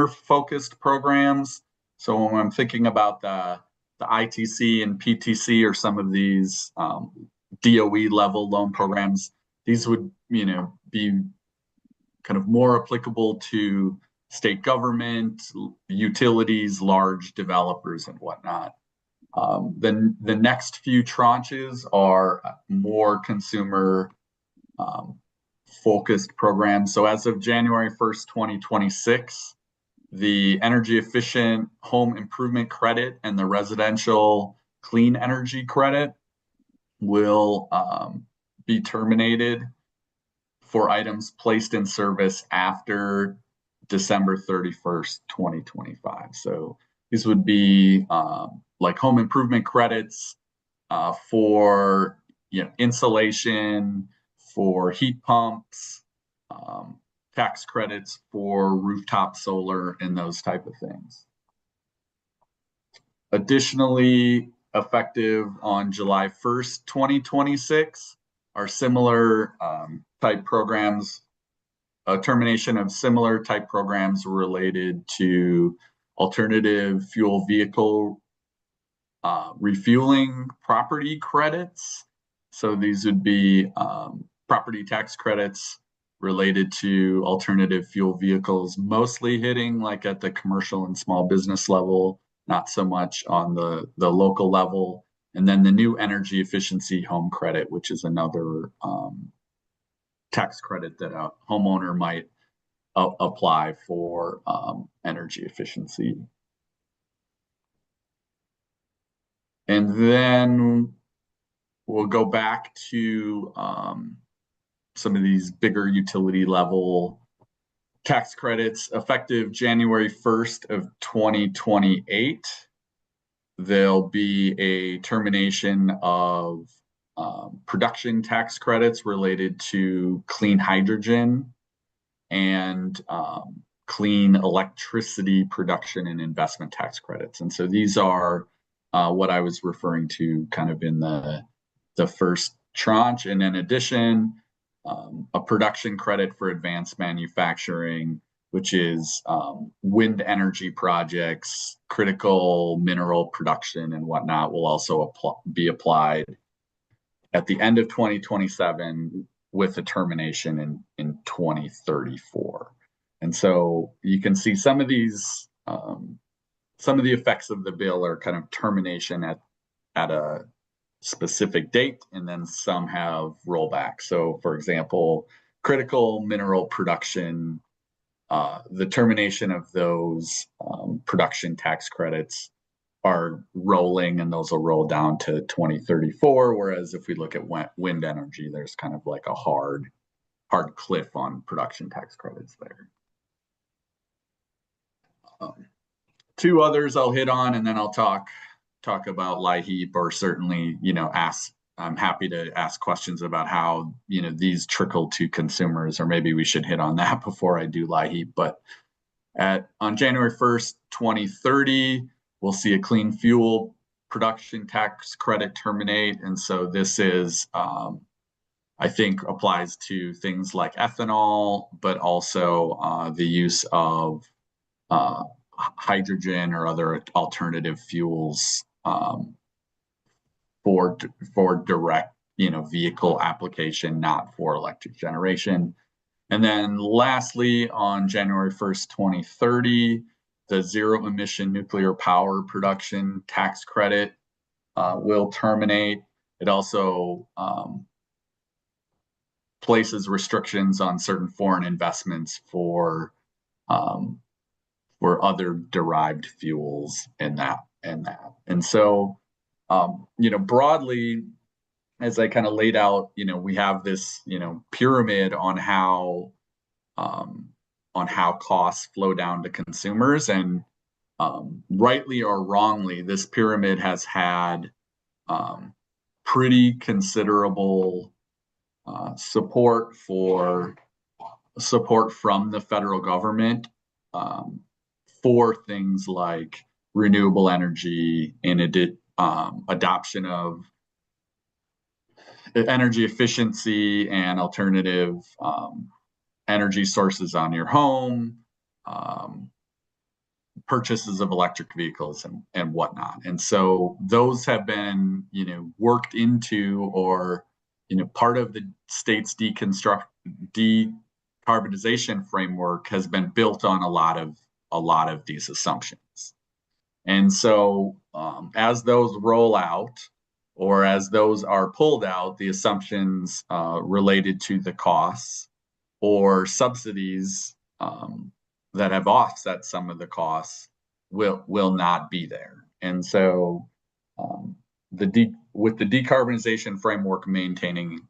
focused programs. So when I'm thinking about the ITC and PTC or some of these DOE level loan programs, these would, be kind of more applicable to state government, utilities, large developers, and whatnot. Then the next few tranches are more consumer focused programs. So as of January 1st, 2026, the energy efficient home improvement credit and the residential clean energy credit will be terminated for items placed in service after December 31st, 2025. So these would be like home improvement credits for insulation, for heat pumps, tax credits for rooftop solar, and those type of things. Additionally, effective on July 1st, 2026, are similar type programs, a termination of similar type programs related to alternative fuel vehicle refueling property credits. So these would be property tax credits related to alternative fuel vehicles, mostly hitting like at the commercial and small business level, not so much on the local level. And then the new energy efficiency home credit, which is another tax credit that a homeowner might apply for energy efficiency. And then we'll go back to some of these bigger utility level tax credits effective January 1st of 2028. There'll be a termination of production tax credits related to clean hydrogen and clean electricity production and investment tax credits. And so these are what I was referring to kind of in the first tranche. And in addition, a production credit for advanced manufacturing, which is wind energy projects, critical mineral production and whatnot, will also be applied at the end of 2027 with a termination in 2034. And so you can see some of these, some of the effects of the bill are kind of termination at a specific date, and then some have rollback. So for example, critical mineral production, the termination of those production tax credits are rolling, and those will roll down to 2034. Whereas if we look at wind energy, there's kind of like a hard cliff on production tax credits there. Two others I'll hit on, and then I'll talk about LIHEAP, or certainly, I'm happy to ask questions about how, these trickle to consumers, or maybe we should hit on that before I do LIHEAP. But on January 1st, 2030, we'll see a clean fuel production tax credit terminate. And so this is, I think, applies to things like ethanol, but also the use of hydrogen or other alternative fuels for direct, vehicle application, not for electric generation. And then lastly, on January 1st, 2030, the zero emission nuclear power production tax credit will terminate. It also places restrictions on certain foreign investments for other derived fuels in that. And so, broadly, as I kind of laid out, we have this, pyramid on how costs flow down to consumers. And rightly or wrongly, this pyramid has had pretty considerable support from the federal government for things like renewable energy and adoption of energy efficiency and alternative energy sources on your home, purchases of electric vehicles and whatnot. And so those have been, worked into, or, part of the state's decarbonization framework has been built on a lot of these assumptions. And so as those roll out, or as those are pulled out, the assumptions related to the costs or subsidies that have offset some of the costs will not be there. And so with the decarbonization framework maintaining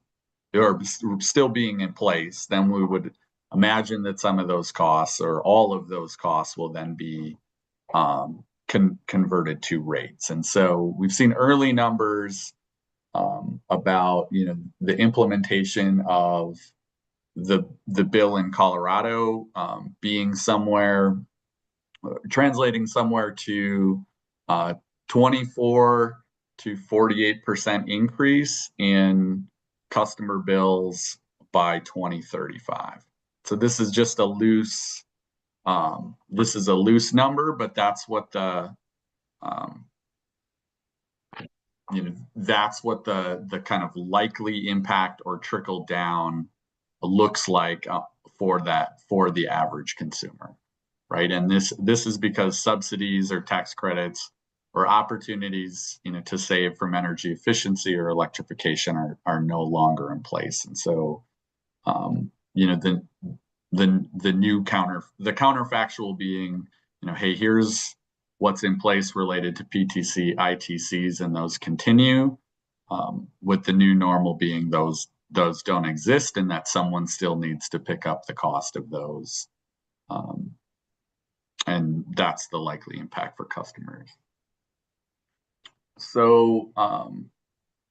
or still being in place, then we would imagine that some of those costs or all of those costs will then be converted to rates. And so we've seen early numbers about the implementation of the bill in Colorado being translating somewhere to 24 to 48% increase in customer bills by 2035. So this is just a loose number, but that's what the that's what the kind of likely impact or trickle down looks like for the average consumer, right? And this is because subsidies or tax credits or opportunities, to save from energy efficiency or electrification are no longer in place. And so, the counterfactual being, hey, here's what's in place related to PTC, ITCs, and those continue, with the new normal being those don't exist, and that someone still needs to pick up the cost of those. And that's the likely impact for customers. So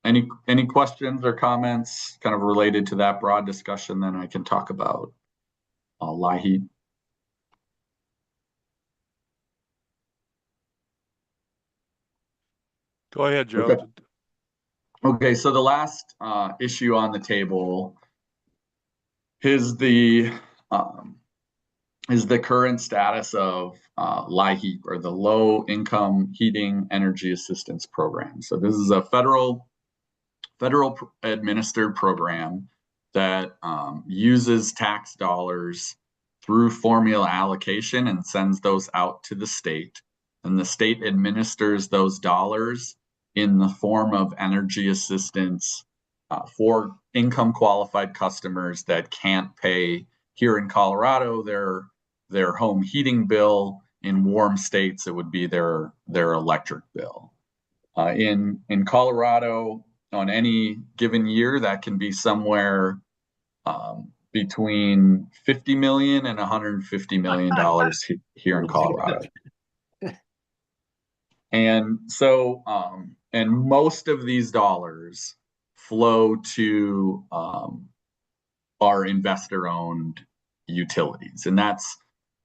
any questions or comments kind of related to that broad discussion? Then I can talk about LIHEAP. Go ahead, Joe. Okay, so the last issue on the table is the current status of LIHEAP, or the Low Income Heating Energy Assistance Program. So this is a federal administered program that uses tax dollars through formula allocation and sends those out to the state. And the state administers those dollars in the form of energy assistance for income qualified customers that can't pay here in Colorado their home heating bill. In warm states, it would be their electric bill. In Colorado, on any given year, that can be somewhere between $50 million and $150 million here in Colorado. And so, and most of these dollars flow to our investor-owned utilities, and that's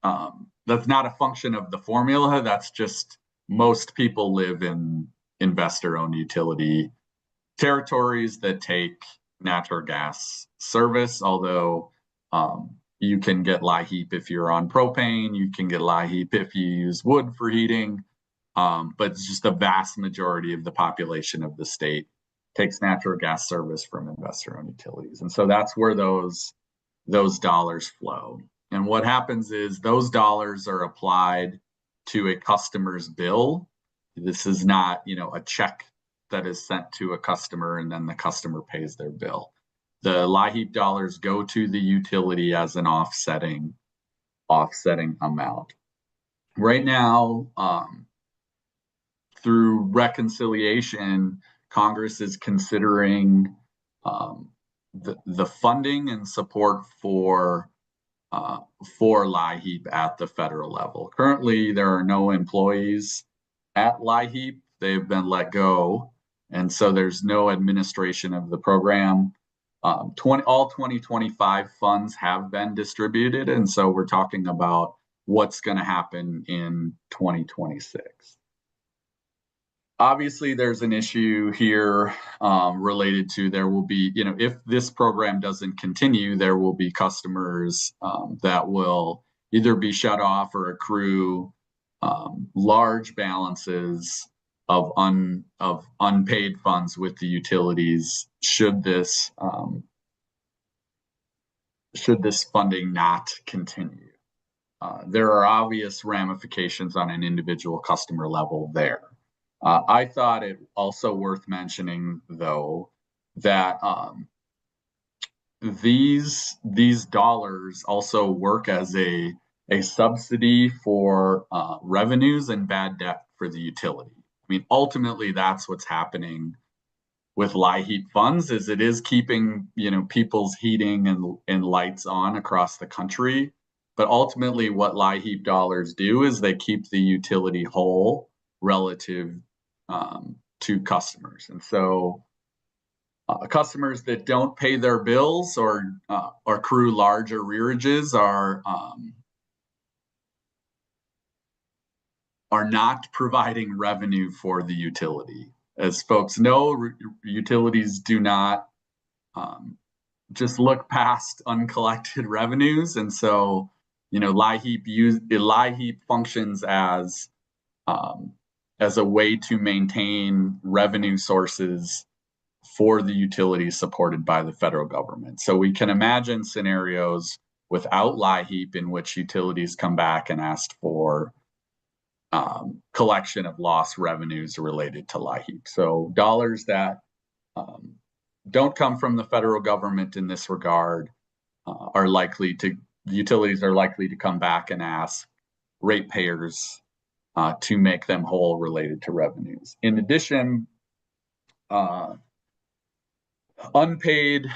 not a function of the formula. That's just most people live in investor-owned utility territories that take natural gas service. Although you can get LIHEAP if you're on propane, you can get LIHEAP if you use wood for heating. But it's just the vast majority of the population of the state takes natural gas service from investor-owned utilities. And so that's where those dollars flow. And what happens is those dollars are applied to a customer's bill. This is not, a check that is sent to a customer and then the customer pays their bill. The LIHEAP dollars go to the utility as an offsetting amount. Right now, through reconciliation, Congress is considering the funding and support for LIHEAP at the federal level. Currently, there are no employees at LIHEAP. They've been let go, and so there's no administration of the program. All 2025 funds have been distributed, and so we're talking about what's going to happen in 2026. obviously there's an issue here related to there will be, if this program doesn't continue, there will be customers that will either be shut off or accrue large balances of unpaid funds with the utilities should this funding not continue. There are obvious ramifications on an individual customer level there. I thought it also worth mentioning, though, that these dollars also work as a subsidy for revenues and bad debt for the utility. I mean, ultimately, that's what's happening with LIHEAP funds, is it is keeping people's heating and lights on across the country. But ultimately, what LIHEAP dollars do is they keep the utility whole relative to customers. And so customers that don't pay their bills or accrue large arrearages are not providing revenue for the utility. As folks know, utilities do not just look past uncollected revenues. And so, LIHEAP functions as a way to maintain revenue sources for the utilities supported by the federal government. So we can imagine scenarios without LIHEAP in which utilities come back and ask for collection of lost revenues related to LIHEAP. So dollars that don't come from the federal government in this regard the utilities are likely to come back and ask ratepayers to make them whole related to revenues. In addition, unpaid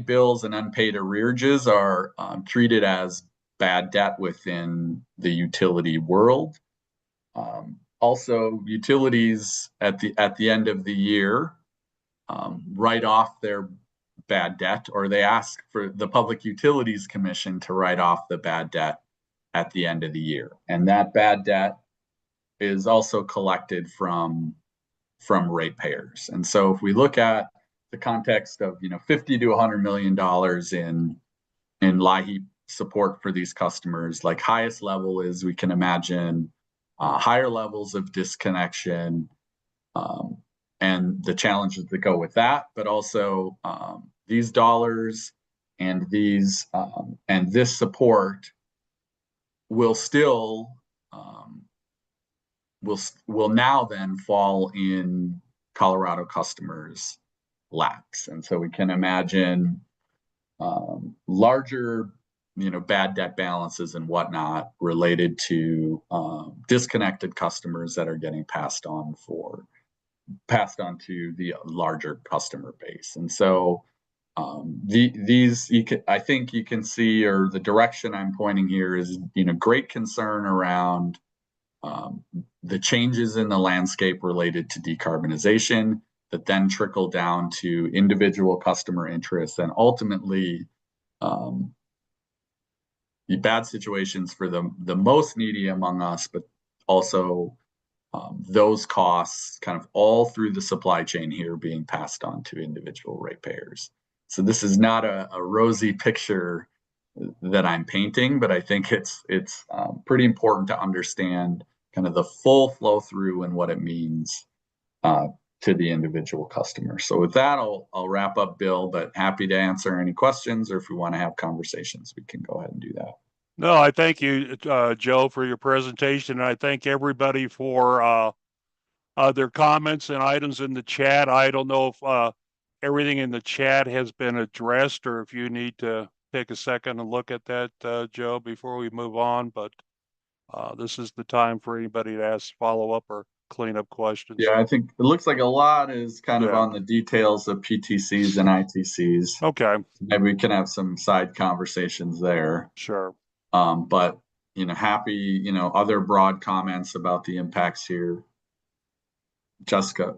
bills and unpaid arrearages are treated as bad debt within the utility world. Also, utilities at the end of the year write off their bad debt, or they ask for the Public Utilities Commission to write off the bad debt at the end of the year. And that bad debt is also collected from ratepayers. And so if we look at the context of $50 to $100 million in LIHEAP support for these customers, like highest level is we can imagine higher levels of disconnection and the challenges that go with that, but also these dollars and this support will still will now then fall in Colorado customers' laps. And so we can imagine larger bad debt balances and whatnot related to disconnected customers that are getting passed on to the larger customer base. And so I think you can see, or the direction I'm pointing here is great concern around the changes in the landscape related to decarbonization that then trickle down to individual customer interests and ultimately bad situations for the most needy among us, but also those costs kind of all through the supply chain here being passed on to individual ratepayers. So this is not a rosy picture that I'm painting, but I think it's pretty important to understand kind of the full flow through and what it means to the individual customer. So with that, I'll wrap up, Bill, but happy to answer any questions, or if we want to have conversations, we can go ahead and do that. No, I thank you, Joe, for your presentation. And I thank everybody for their comments and items in the chat. I don't know if everything in the chat has been addressed, or if you need to take a second and look at that, Joe, before we move on. But this is the time for anybody to ask follow-up or clean-up questions. Yeah, I think it looks like a lot is kind of on the details of PTCs and ITCs. Okay. Maybe we can have some side conversations there. Sure. But happy, other broad comments about the impacts here. Jessica.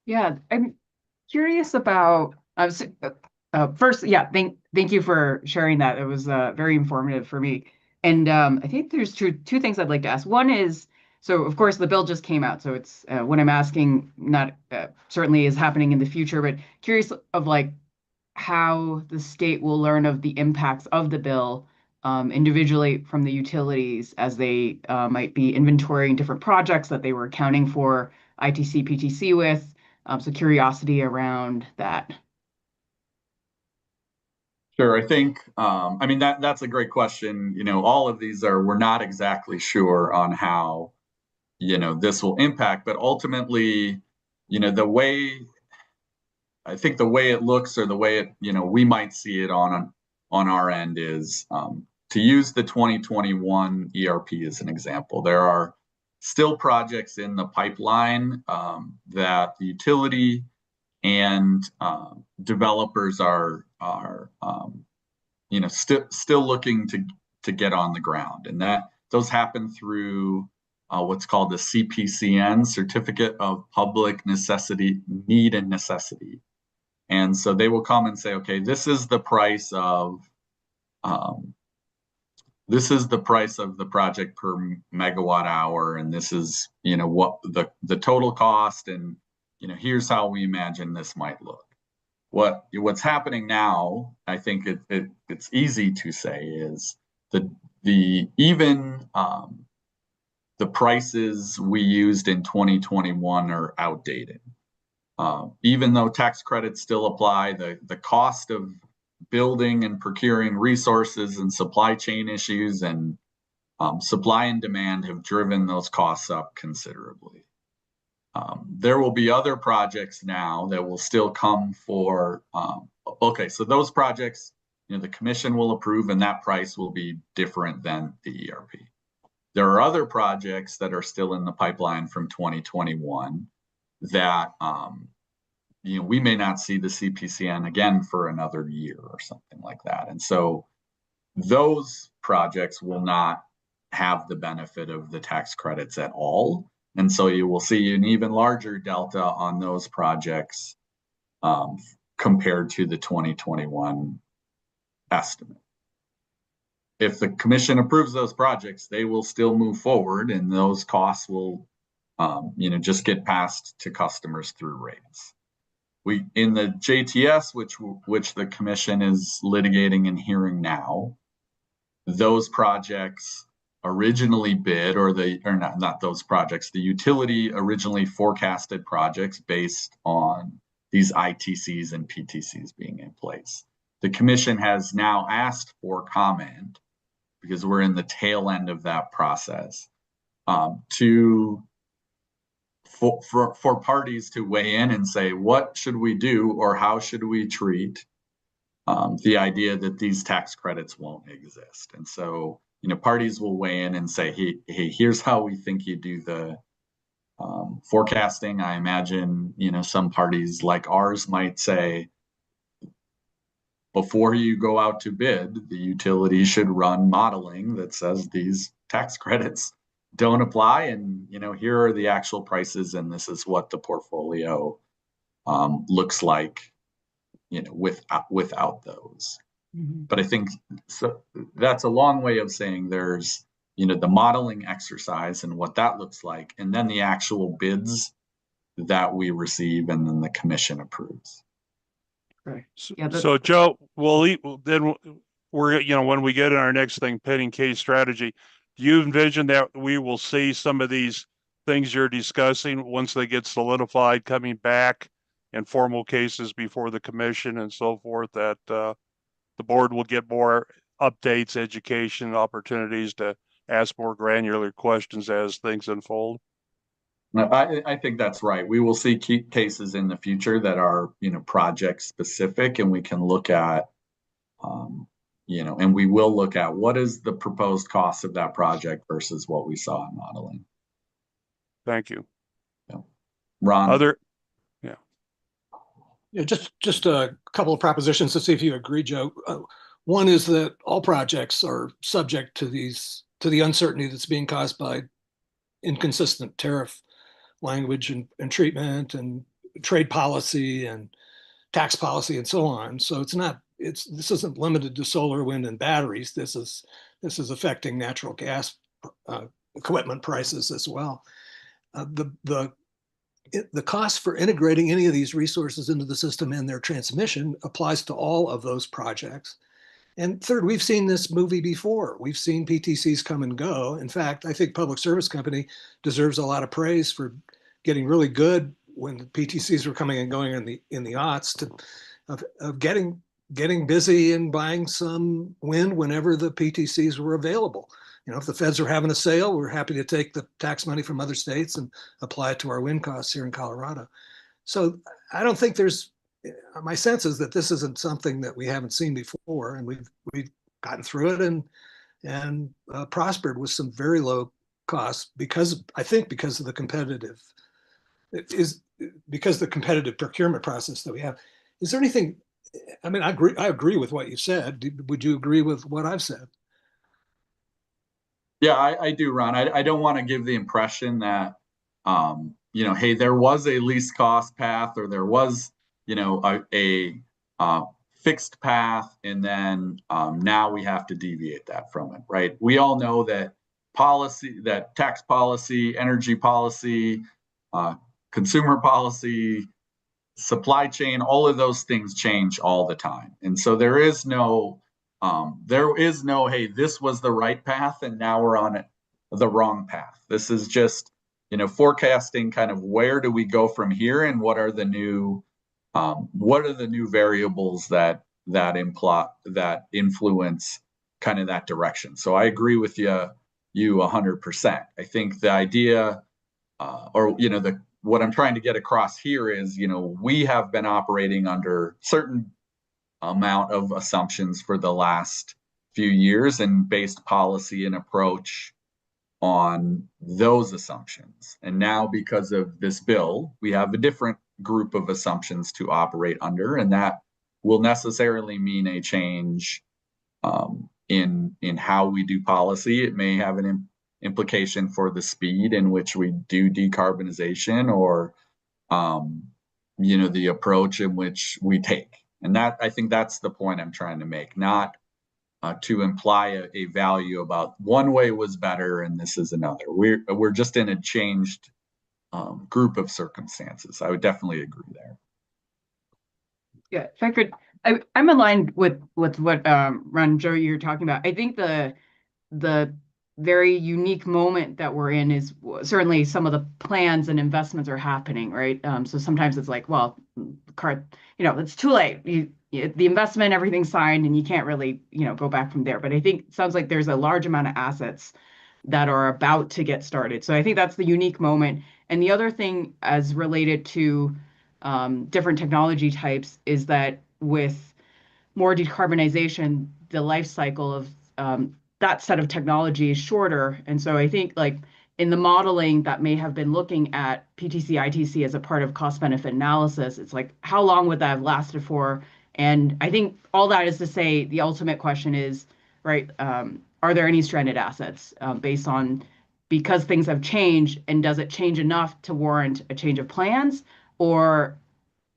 Yeah, I'm curious about first, thank you for sharing that. It was very informative for me. And I think there's two things I'd like to ask. One is, So of course the bill just came out, so it's what I'm asking not certainly is happening in the future, but curious of like how the state will learn of the impacts of the bill individually from the utilities as they might be inventorying different projects that they were accounting for ITC, PTC with. So curiosity around that. Sure. I think, I mean, that's a great question. All of these we're not exactly sure on how, this will impact, but ultimately, I think the way it looks or the way it, we might see it on our end is to use the 2021 ERP as an example. There are still projects in the pipeline that the utility and developers are still looking to get on the ground, and that those happen through what's called the CPCN, Certificate of Public Necessity, Need and Necessity. And so they will come and say, okay, this is the price of the project per megawatt hour, and this is what the total cost, and here's how we imagine this might look. What's happening now, I think it's easy to say, is even the prices we used in 2021 are outdated. Even though tax credits still apply, the cost of building and procuring resources and supply chain issues and supply and demand have driven those costs up considerably. There will be other projects now that will still come for, okay, so those projects, the commission will approve and that price will be different than the ERP. There are other projects that are still in the pipeline from 2021 that we may not see the CPCN again for another year or something like that. And so those projects will not have the benefit of the tax credits at all. And so you will see an even larger delta on those projects compared to the 2021 estimate. If the commission approves those projects, they will still move forward, and those costs will just get passed to customers through rates. We in the JTS, which the commission is litigating and hearing now, those projects originally bid, or not those projects, the utility originally forecasted projects based on these ITCs and PTCs being in place. The commission has now asked for comment, because we're in the tail end of that process, for parties to weigh in and say, what should we do, or how should we treat the idea that these tax credits won't exist? And so, parties will weigh in and say, hey, here's how we think you do the forecasting. I imagine, some parties like ours might say, before you go out to bid, the utility should run modeling that says these tax credits don't apply, and here are the actual prices, and this is what the portfolio looks like, without those. Mm-hmm. But I think that's a long way of saying there's the modeling exercise and what that looks like, and then the actual bids that we receive and then the commission approves. Right. So Joe, then we're when we get in our next thing, pending case strategy, do you envision that we will see some of these things you're discussing once they get solidified coming back in formal cases before the commission and so forth, that the board will get more updates, education, opportunities to ask more granular questions as things unfold? I think that's right. We will see key cases in the future that are, project specific, and we can look at, and we will look at what is the proposed cost of that project versus what we saw in modeling. Thank you. Yeah. Ron. Yeah, just a couple of propositions to see if you agree, Joe. One is that all projects are subject to the uncertainty that's being caused by inconsistent tariff language and treatment and trade policy and tax policy and so on. So this isn't limited to solar, wind, and batteries. This is affecting natural gas equipment prices as well. The cost for integrating any of these resources into the system and their transmission applies to all of those projects. And third, we've seen this movie before. We've seen PTCs come and go. In fact, I think Public Service Company deserves a lot of praise for getting really good when the PTCs were coming and going in the aughts of getting busy and buying some wind whenever the PTCs were available. You know, if the feds are having a sale, we're happy to take the tax money from other states and apply it to our wind costs here in Colorado. So I don't think my sense is that this isn't something that we haven't seen before, and we've gotten through it and prospered with some very low costs because of the competitive procurement process that we have. Is there anything? I mean, I agree with what you said. Would you agree with what I've said? Yeah, I do, Ron. I don't want to give the impression that, hey, there was a least cost path, or there was, a fixed path, and then now we have to deviate that from it, right? We all know that tax policy, energy policy, consumer policy, supply chain, all of those things change all the time. And so there is no, hey, this was the right path and now we're on the wrong path. This is just, forecasting kind of where do we go from here, and what are the new variables that influence kind of that direction. So I agree with you 100%. I think the idea, what I'm trying to get across here is, we have been operating under certain amount of assumptions for the last few years and based policy and approach on those assumptions. And now, because of this bill, we have a different group of assumptions to operate under, and that will necessarily mean a change in how we do policy. It may have an implication for the speed in which we do decarbonization, or the approach in which we take. And that, I think that's the point I'm trying to make, not to imply a value about one way was better and this is another. We're just in a changed group of circumstances. I would definitely agree there. Yeah, if I could, I'm aligned with what Ron, Joe, you're talking about. I think the very unique moment that we're in is certainly some of the plans and investments are happening, right? So sometimes it's like, well, it's too late. The investment, everything's signed, and you can't really, go back from there. But I think it sounds like there's a large amount of assets that are about to get started. So I think that's the unique moment. And the other thing, as related to different technology types, is that with more decarbonization, the life cycle of that set of technology is shorter. And so I think, like, in the modeling that may have been looking at PTC, ITC as a part of cost benefit analysis, it's like, how long would that have lasted for? And I think all that is to say, the ultimate question is, right, are there any stranded assets because things have changed, and does it change enough to warrant a change of plans, or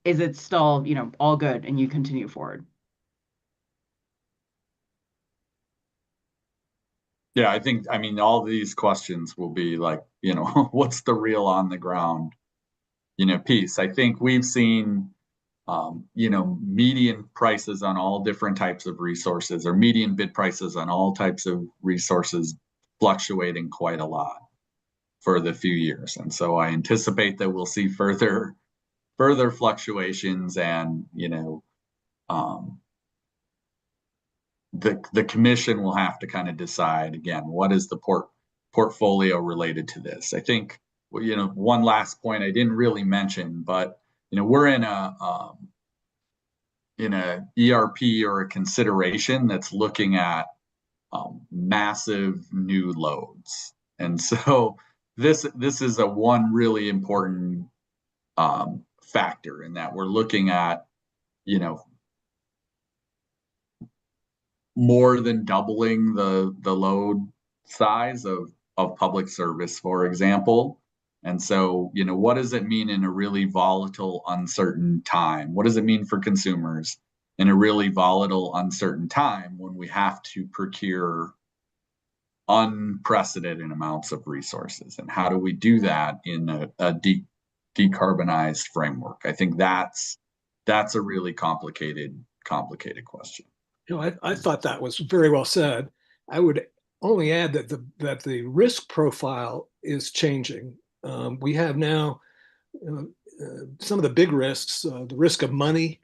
is it still, all good and you continue forward? Yeah, I mean, all these questions will be like, what's the real on the ground, piece. I think we've seen, median prices on all different types of resources, or median bid prices on all types of resources, fluctuating quite a lot for the few years. And so I anticipate that we'll see further fluctuations, and, the commission will have to kind of decide again, what is the portfolio related to this. I think, one last point I didn't really mention, but we're in a ERP or a consideration that's looking at massive new loads, and so this is a one really important factor, in that we're looking at more than doubling the load size of public service, for example. And so, what does it mean in a really volatile, uncertain time? What does it mean for consumers in a really volatile, uncertain time, when we have to procure unprecedented amounts of resources. And how do we do that in a decarbonized framework? I think that's a really complicated question. I thought that was very well said. I would only add that the risk profile is changing. We have now some of the big risks, the risk of money,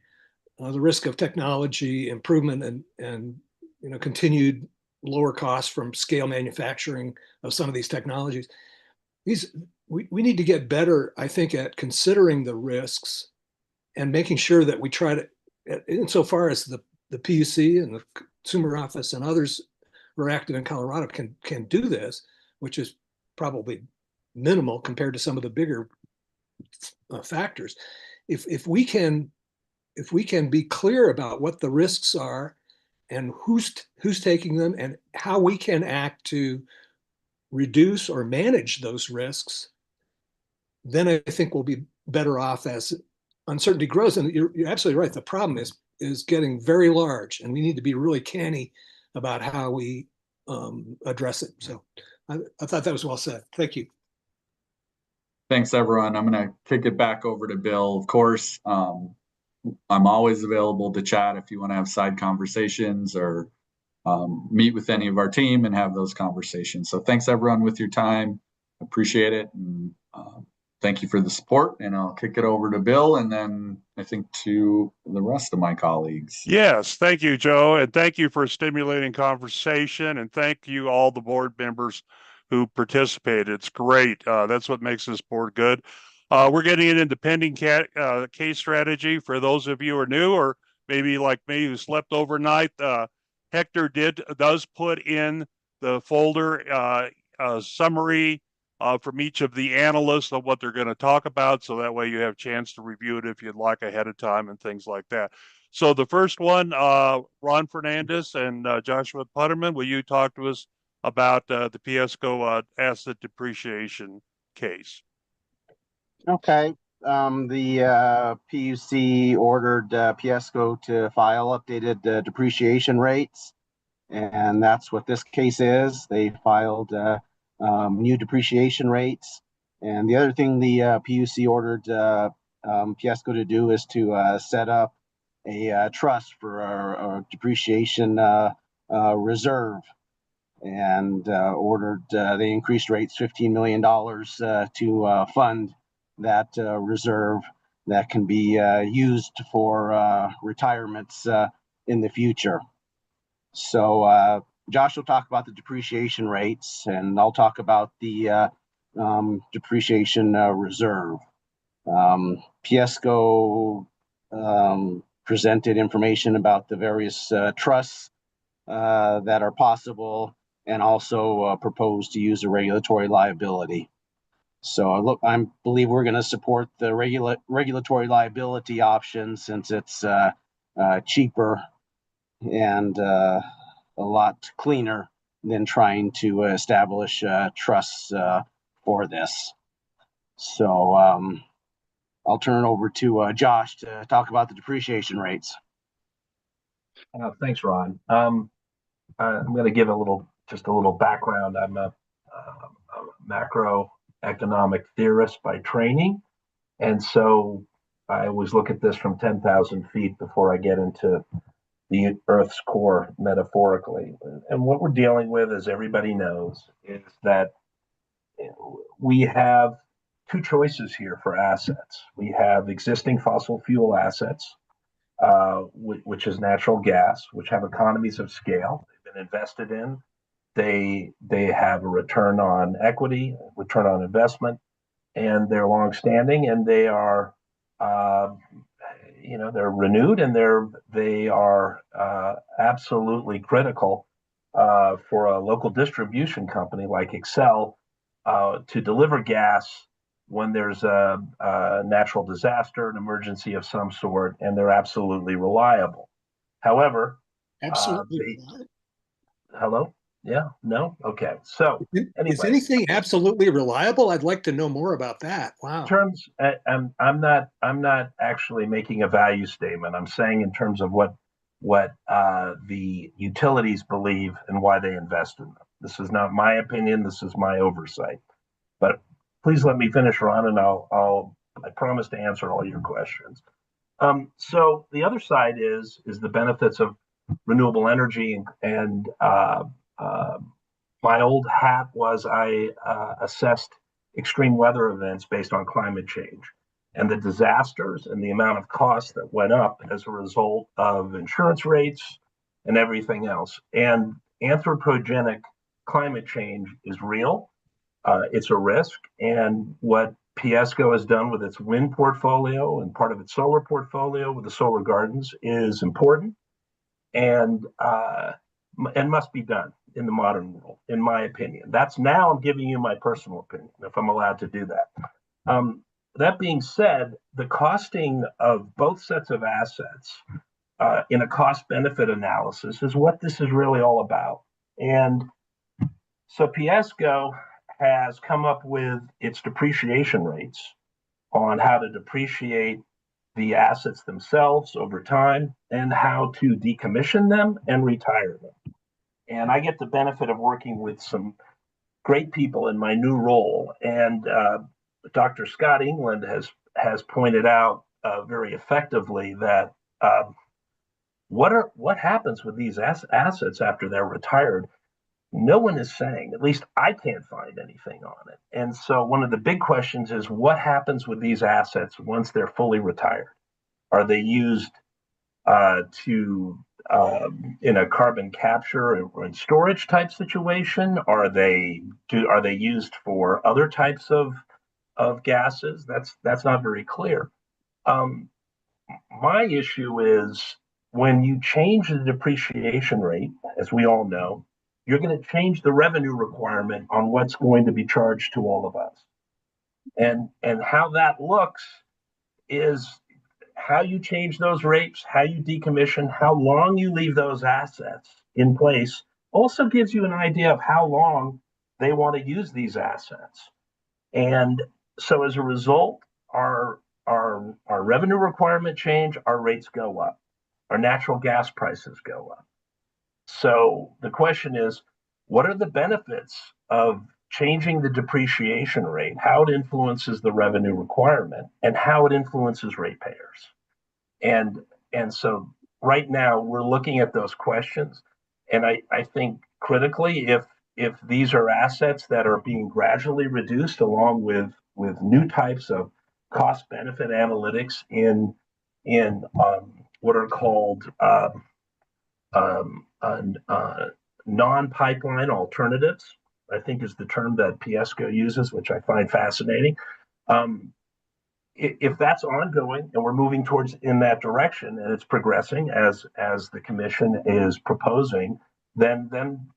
the risk of technology improvement, and continued lower costs from scale manufacturing of some of these technologies. We need to get better, I think, at considering the risks and making sure that we try to, insofar as the PUC and the Consumer Office and others who are active in Colorado can do this, which is probably minimal compared to some of the bigger factors. If we can be clear about what the risks are and who's taking them and how we can act to reduce or manage those risks, then I think we'll be better off as uncertainty grows. And you're absolutely right. The problem is getting very large, and we need to be really canny about how we address it. So I thought that was well said. Thank you. Thanks, everyone. I'm going to kick it back over to Bill. Of course, I'm always available to chat if you want to have side conversations or meet with any of our team and have those conversations. So thanks, everyone, with your time. Appreciate it. And thank you for the support. And I'll kick it over to Bill and then I think to the rest of my colleagues. Yes, thank you, Joe. And thank you for stimulating conversation. And thank you, all the board members who participated. It's great. That's what makes this board good. We're getting an independent case strategy for those of you who are new or maybe like me who slept overnight. Hector does put in the folder summary from each of the analysts of what they're going to talk about. So that way you have a chance to review it if you'd like ahead of time and things like that. So the first one, Ron Fernandez and Joshua Putterman, will you talk to us about the Piesco asset depreciation case? Okay. The PUC ordered Piesco to file updated depreciation rates, and that's what this case is. They filed new depreciation rates. And the other thing the PUC ordered Piesco to do is to set up a trust for our depreciation reserve, and ordered they increased rates $15 million to fund that reserve that can be used for retirements in the future. So Josh will talk about the depreciation rates, and I'll talk about the depreciation reserve. Piesco presented information about the various trusts that are possible, and also proposed to use a regulatory liability. So I believe we're going to support the regulatory liability option since it's cheaper and a lot cleaner than trying to establish trusts for this. So I'll turn it over to Josh to talk about the depreciation rates. Thanks, Ron. I'm going to give just a little background. I'm a macroeconomic theorist by training, and so I always look at this from 10,000 feet before I get into the Earth's core metaphorically. And what we're dealing with, as everybody knows, is that we have two choices here for assets. We have existing fossil fuel assets, which is natural gas, which have economies of scale. They've been invested in. They have a return on equity, return on investment, and they're longstanding, and they are, they're renewed, and they are absolutely critical for a local distribution company like Xcel to deliver gas when there's a natural disaster, an emergency of some sort, and they're absolutely reliable. However, absolutely. Hello? Yeah, no? Okay. So anyway, is anything absolutely reliable? I'd like to know more about that. Wow. In terms, I'm not actually making a value statement. I'm saying in terms of what the utilities believe and why they invest in them. This is not my opinion. This is my oversight. But please let me finish, Ron, and I promise to answer all your questions. So the other side is the benefits of renewable energy, and my old hat was I assessed extreme weather events based on climate change and the disasters and the amount of costs that went up as a result of insurance rates and everything else. And anthropogenic climate change is real. It's a risk. And what Piesco has done with its wind portfolio and part of its solar portfolio with the solar gardens is important and must be done in the modern world, in my opinion. That's now I'm giving you my personal opinion, if I'm allowed to do that. That being said, the costing of both sets of assets in a cost-benefit analysis is what this is really all about. And so Piesco has come up with its depreciation rates on how to depreciate the assets themselves over time and how to decommission them and retire them. And I get the benefit of working with some great people in my new role. And Dr. Scott England has pointed out very effectively that what happens with these assets after they're retired. No one is saying, at least I can't find anything on it. And so one of the big questions is what happens with these assets once they're fully retired? Are they used in a carbon capture and storage type situation? Are they used for other types of gases? That's not very clear. My issue is when you change the depreciation rate, as we all know, you're going to change the revenue requirement on what's going to be charged to all of us. And how that looks is how you change those rates, how you decommission, how long you leave those assets in place also gives you an idea of how long they want to use these assets. And so as a result, our revenue requirement change, our rates go up, our natural gas prices go up. So the question is, what are the benefits of changing the depreciation rate, how it influences the revenue requirement, and how it influences ratepayers? And so right now we're looking at those questions. And I think critically, if these are assets that are being gradually reduced along with new types of cost benefit analytics in what are called non-pipeline alternatives, I think is the term that Piesco uses, which I find fascinating. If that's ongoing and we're moving towards in that direction and it's progressing as the commission is proposing, then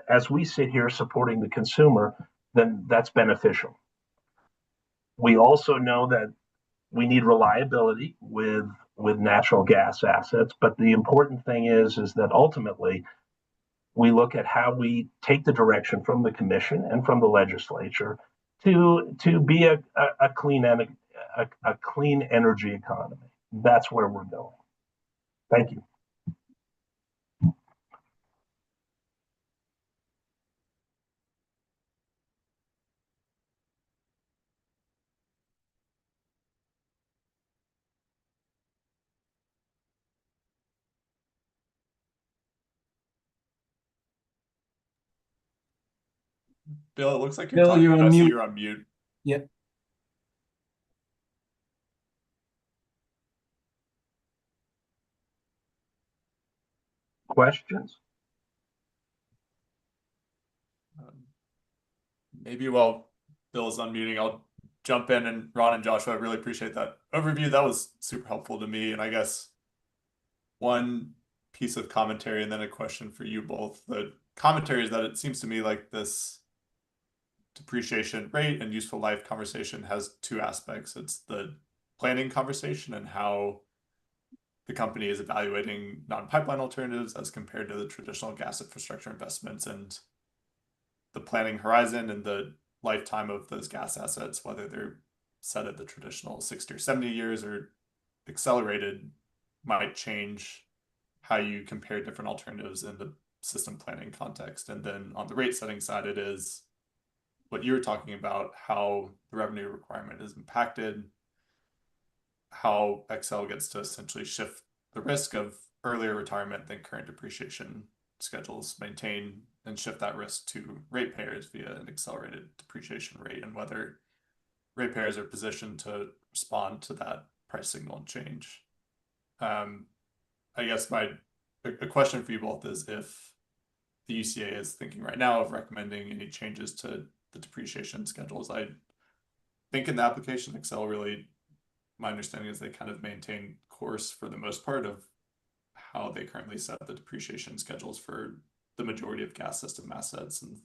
as we sit here supporting the consumer, then that's beneficial. We also know that we need reliability with natural gas assets, but the important thing is that ultimately we look at how we take the direction from the commission and from the legislature to be a clean energy economy. That's where we're going. Thank you. Bill, it looks like you're Bill, talking, you're but on I see mute. you're on mute. Yeah. Questions? Maybe while Bill is unmuting, I'll jump in, and Ron and Joshua, I really appreciate that overview. That was super helpful to me. And I guess one piece of commentary and then a question for you both. The commentary is that it seems to me like this depreciation rate and useful life conversation has two aspects. It's the planning conversation and how the company is evaluating non-pipeline alternatives as compared to the traditional gas infrastructure investments, and the planning horizon and the lifetime of those gas assets, whether they're set at the traditional 60 or 70 years or accelerated, might change how you compare different alternatives in the system planning context. And then on the rate setting side, it is what you're talking about, how the revenue requirement is impacted, how Excel gets to essentially shift the risk of earlier retirement than current depreciation schedules, maintain and shift that risk to ratepayers via an accelerated depreciation rate, and whether ratepayers are positioned to respond to that price signal and change. I guess a question for you both is if the UCA is thinking right now of recommending any changes to the depreciation schedules. I think in the application, Excel really, my understanding is they kind of maintain course for the most part of how they currently set the depreciation schedules for the majority of gas system assets. And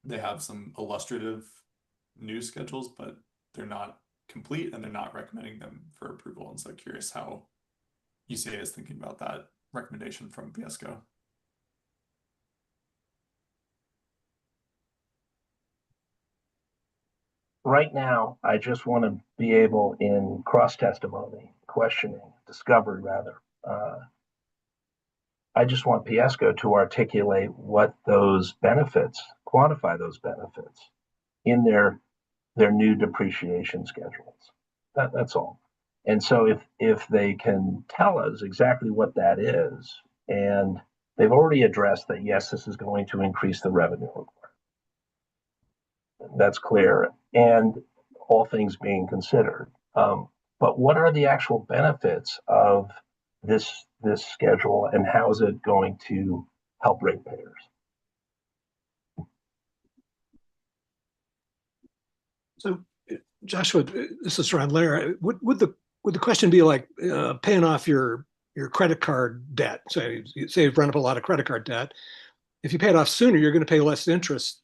they have some illustrative new schedules, but they're not complete and they're not recommending them for approval. And so curious how UCA is thinking about that recommendation from PSCO. Right now, I just want to be able in cross testimony, questioning, discovery rather. I just want PSCO to articulate what those benefits, quantify those benefits in their new depreciation schedules. That's all. And so if they can tell us exactly what that is, and they've already addressed that, yes, this is going to increase the revenue requirement. That's clear, and all things being considered. But what are the actual benefits of this schedule, and how is it going to help ratepayers? So, Joshua, this is Ron Lair. Would the question be like paying off your credit card debt? So you say you've run up a lot of credit card debt. If you pay it off sooner, you're going to pay less interest.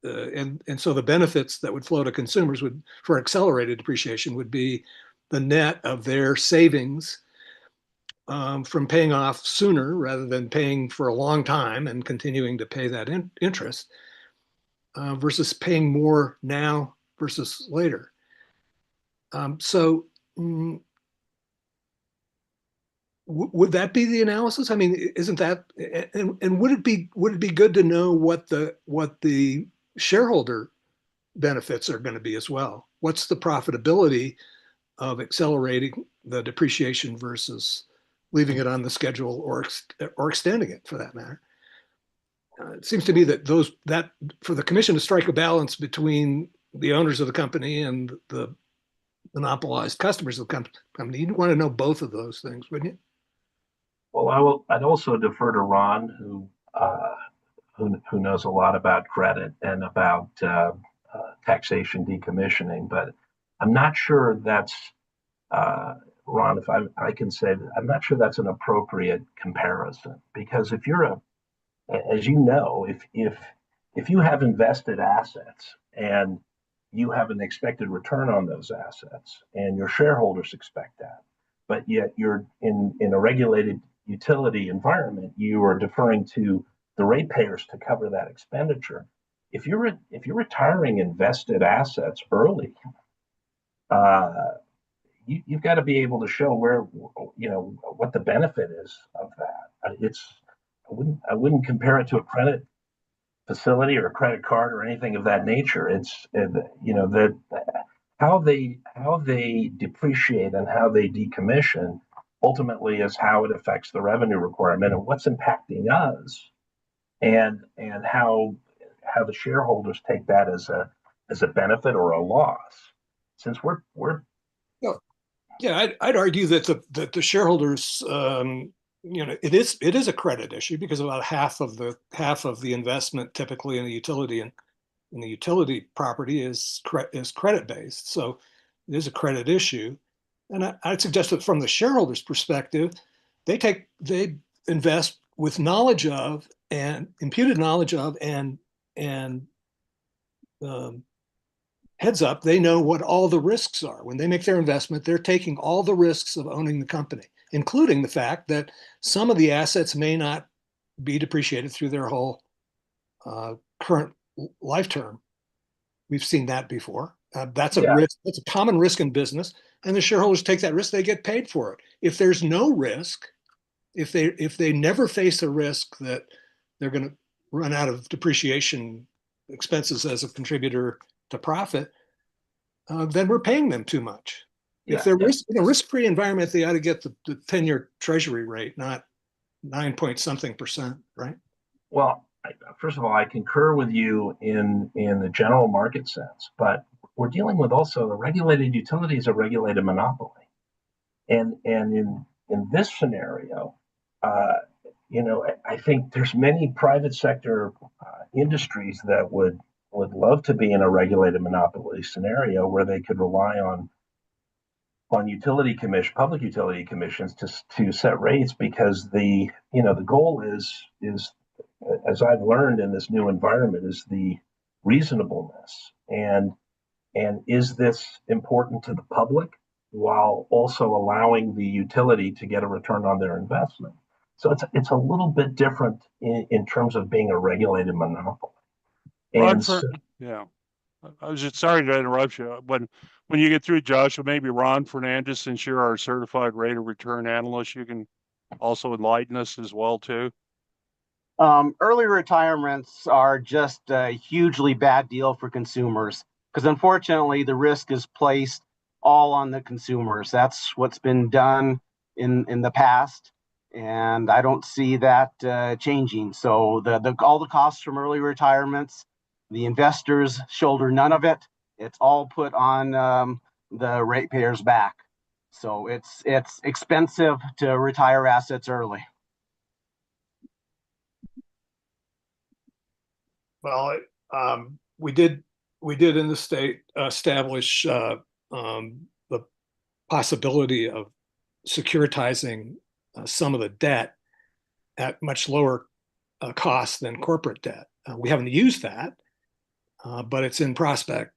And so the benefits that would flow to consumers for accelerated depreciation would be the net of their savings from paying off sooner rather than paying for a long time and continuing to pay that interest versus paying more now versus later. Would that be the analysis? I mean, isn't that, and would it be good to know what the shareholder benefits are going to be as well? What's the profitability of accelerating the depreciation versus leaving it on the schedule or extending it for that matter? It seems to me that for the commission to strike a balance between the owners of the company and the monopolized customers of the company, you'd want to know both of those things, wouldn't you? Well, I'd also defer to Ron, who knows a lot about credit and about taxation decommissioning, but I'm not sure that's Ron, if I can say that, I'm not sure that's an appropriate comparison, because if you're as you know, if you have invested assets and you have an expected return on those assets and your shareholders expect that, but yet you're in a regulated utility environment, you are deferring to the ratepayers to cover that expenditure. If you're retiring invested assets early, you've got to be able to show where, what the benefit is of that. I wouldn't compare it to a credit facility or a credit card or anything of that nature. It's that how they depreciate and how they decommission ultimately is how it affects the revenue requirement and what's impacting us, and how the shareholders take that as a benefit or a loss. Since we're yeah, I'd argue that the shareholders, it is a credit issue, because about half of the investment typically in the utility and in the utility property is credit based. So it is a credit issue, and I'd suggest that from the shareholders' perspective, they invest with knowledge of and imputed knowledge of and heads up, they know what all the risks are. When they make their investment, they're taking all the risks of owning the company, including the fact that some of the assets may not be depreciated through their whole current life term. We've seen that before. That's a risk. That's a common risk in business, and the shareholders take that risk. They get paid for it. If there's no risk, if they never face a risk that they're going to run out of depreciation expenses as a contributor to profit, then we're paying them too much. If they're in a risk-free environment, they ought to get the 10-year treasury rate, not 9 point something percent, right? Well, first of all, I concur with you in the general market sense, but we're dealing with also the regulated utility is a regulated monopoly, and in this scenario, I think there's many private sector industries that would love to be in a regulated monopoly scenario where they could rely on public utility commissions to set rates, because the goal is as I've learned in this new environment is the reasonableness, and is this important to the public while also allowing the utility to get a return on their investment. So it's a little bit different in terms of being a regulated monopoly. I was just sorry to interrupt you. When you get through, Joshua, maybe Ron Fernandez, since you're our certified rate of return analyst, you can also enlighten us as well too. Early retirements are just a hugely bad deal for consumers because unfortunately the risk is placed all on the consumers. That's what's been done in the past, and I don't see that changing. So all the costs from early retirements, the investors shoulder none of it. It's all put on the ratepayers' back. So it's expensive to retire assets early. Well, we did in the state establish the possibility of securitizing some of the debt at much lower cost than corporate debt. We haven't used that, but it's in prospect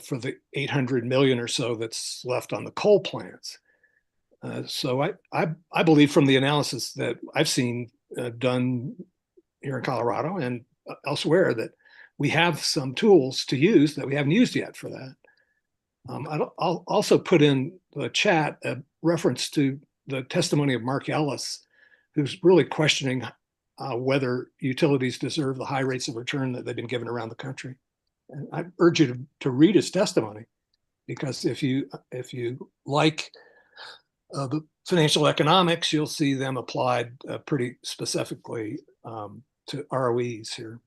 for the 800 million or so that's left on the coal plants. So I believe from the analysis that I've seen done here in Colorado and elsewhere that we have some tools to use that we haven't used yet for that. I'll also put in the chat a reference to the testimony of Mark Ellis, who's really questioning whether utilities deserve the high rates of return that they've been given around the country. And I urge you to read his testimony, because if you like the financial economics, you'll see them applied pretty specifically to ROEs here.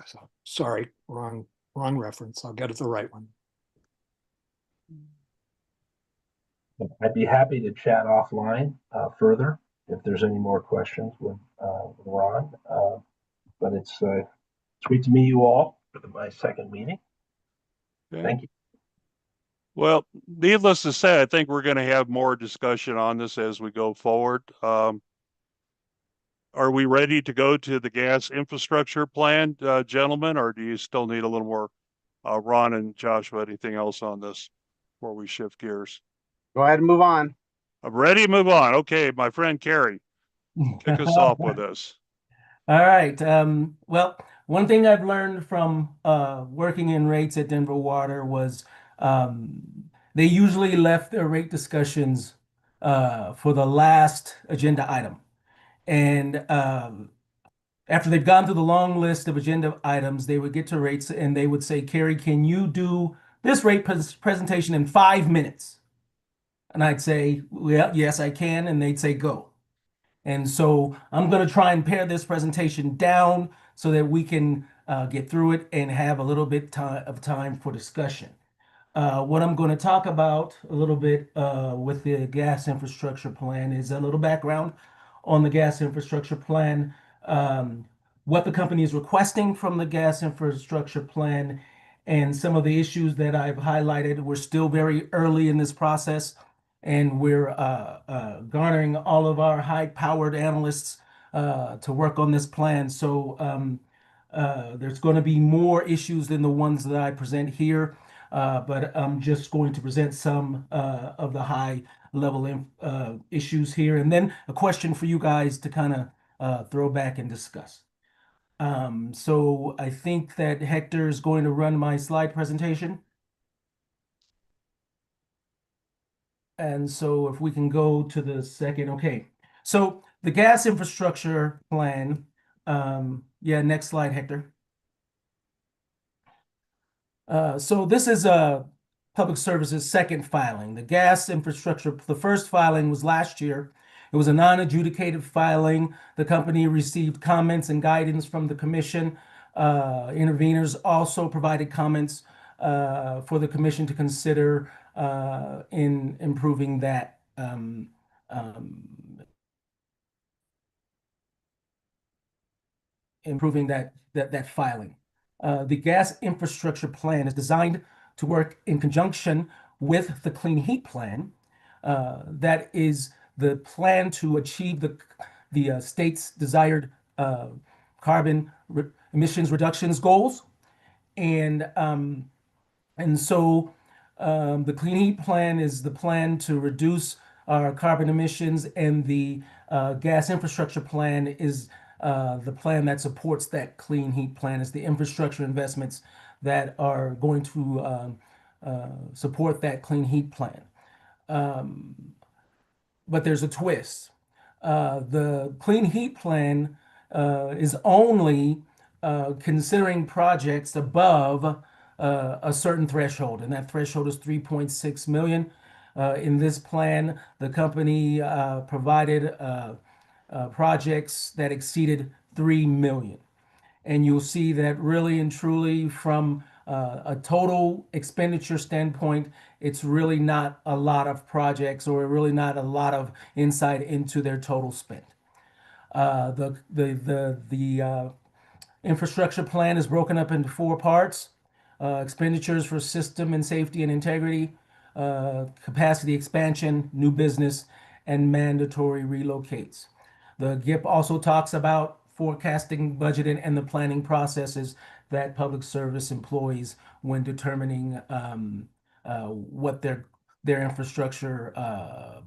So, sorry, wrong reference. I'll get it the right one. I'd be happy to chat offline further if there's any more questions with Ron. But it's great to meet you all for my second meeting. Okay. Thank you. Well, needless to say, I think we're going to have more discussion on this as we go forward. Are we ready to go to the gas infrastructure plan, gentlemen, or do you still need a little more, Ron and Joshua, anything else on this before we shift gears? Go ahead and move on. I'm ready to move on. Okay, my friend Kerry, kick us off with this. All right. Well, one thing I've learned from working in rates at Denver Water was they usually left their rate discussions for the last agenda item. And after they've gone through the long list of agenda items, they would get to rates and they would say, Kerry, can you do this rate presentation in 5 minutes? And I'd say, well, yes, I can. And they'd say, go. And so I'm going to try and pare this presentation down so that we can get through it and have a little bit of time for discussion. What I'm going to talk about a little bit with the gas infrastructure plan is a little background on the gas infrastructure plan, what the company is requesting from the gas infrastructure plan, and some of the issues that I've highlighted. We're still very early in this process, and we're garnering all of our high-powered analysts to work on this plan. So there's going to be more issues than the ones that I present here, but I'm just going to present some of the high-level issues here, and then a question for you guys to kind of throw back and discuss. So I think that Hector is going to run my slide presentation. And so if we can go to the second, okay. So the gas infrastructure plan, yeah, next slide, Hector. So this is Public Service's second filing. The gas infrastructure, the first filing was last year. It was a non-adjudicated filing. The company received comments and guidance from the commission. Interveners also provided comments for the commission to consider in improving that that filing. The gas infrastructure plan is designed to work in conjunction with the clean heat plan. That is the plan to achieve the state's desired carbon emissions reductions goals. And so the clean heat plan is the plan to reduce our carbon emissions, and the gas infrastructure plan is the plan that supports that clean heat plan. Is the infrastructure investments that are going to support that clean heat plan. But there's a twist. The clean heat plan is only considering projects above a certain threshold, and that threshold is 3.6 million. In this plan, the company provided projects that exceeded 3 million. And you'll see that really and truly from a total expenditure standpoint, it's really not a lot of projects, or really not a lot of insight into their total spend. The infrastructure plan is broken up into 4 parts: expenditures for system and safety and integrity, capacity expansion, new business, and mandatory relocates. The GIP also talks about forecasting, budgeting, and the planning processes that public service employs when determining what their infrastructure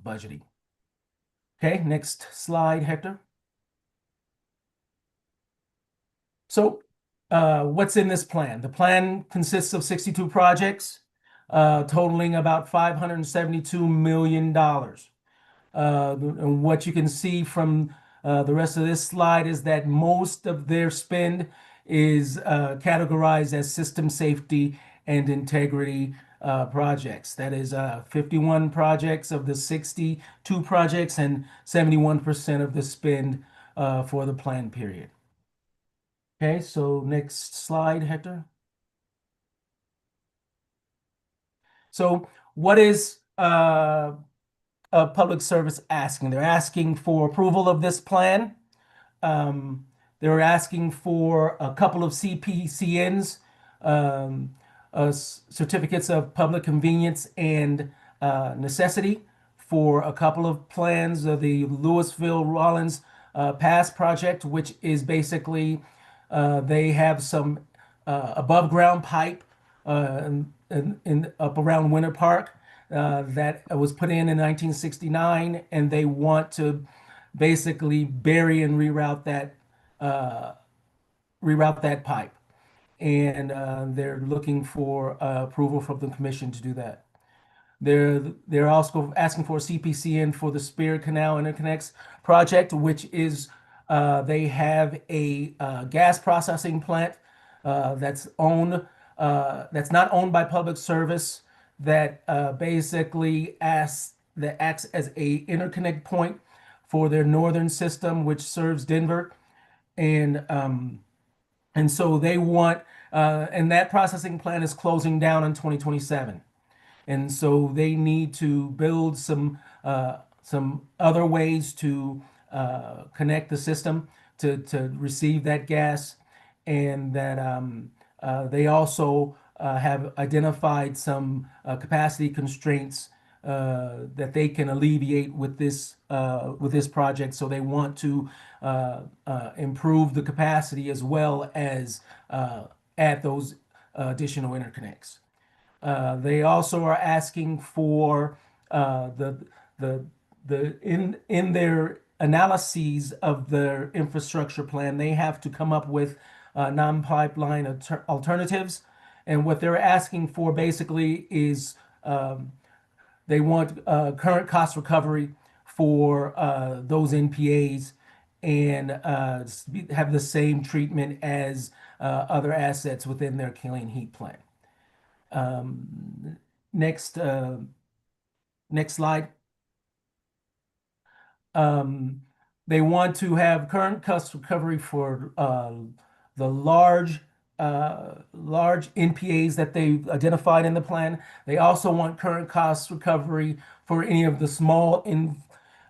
budgeting. Okay, next slide, Hector. So what's in this plan? The plan consists of 62 projects, totaling about $572 million. And what you can see from the rest of this slide is that most of their spend is categorized as system safety and integrity projects. That is 51 projects of the 62 projects, and 71% of the spend for the plan period. Okay, so next slide, Hector. So what is public service asking? They're asking for approval of this plan. They're asking for a couple of CPCNs, certificates of public convenience and necessity, for a couple of plans of the Louisville-Rollins Pass project, which is basically they have some above ground pipe up around Winter Park that was put in 1969, and they want to basically bury and reroute that pipe, and they're looking for approval from the commission to do that. They're also asking for a CPCN for the Spirit Canal Interconnects project, which is they have a gas processing plant that's not owned by public service, that basically acts as a interconnect point for their northern system, which serves Denver, and so they want and that processing plant is closing down in 2027. And so they need to build some other ways to connect the system to receive that gas, and that they also have identified some capacity constraints that they can alleviate with this project. So they want to improve the capacity as well as add those additional interconnects. They also are asking for in their analyses of their infrastructure plan, they have to come up with non-pipeline alternatives. And what they're asking for basically is they want current cost recovery for those NPAs and have the same treatment as other assets within their clean heat plan. Next, next slide. They want to have current cost recovery for the large NPAs that they've identified in the plan. They also want current cost recovery for any of the small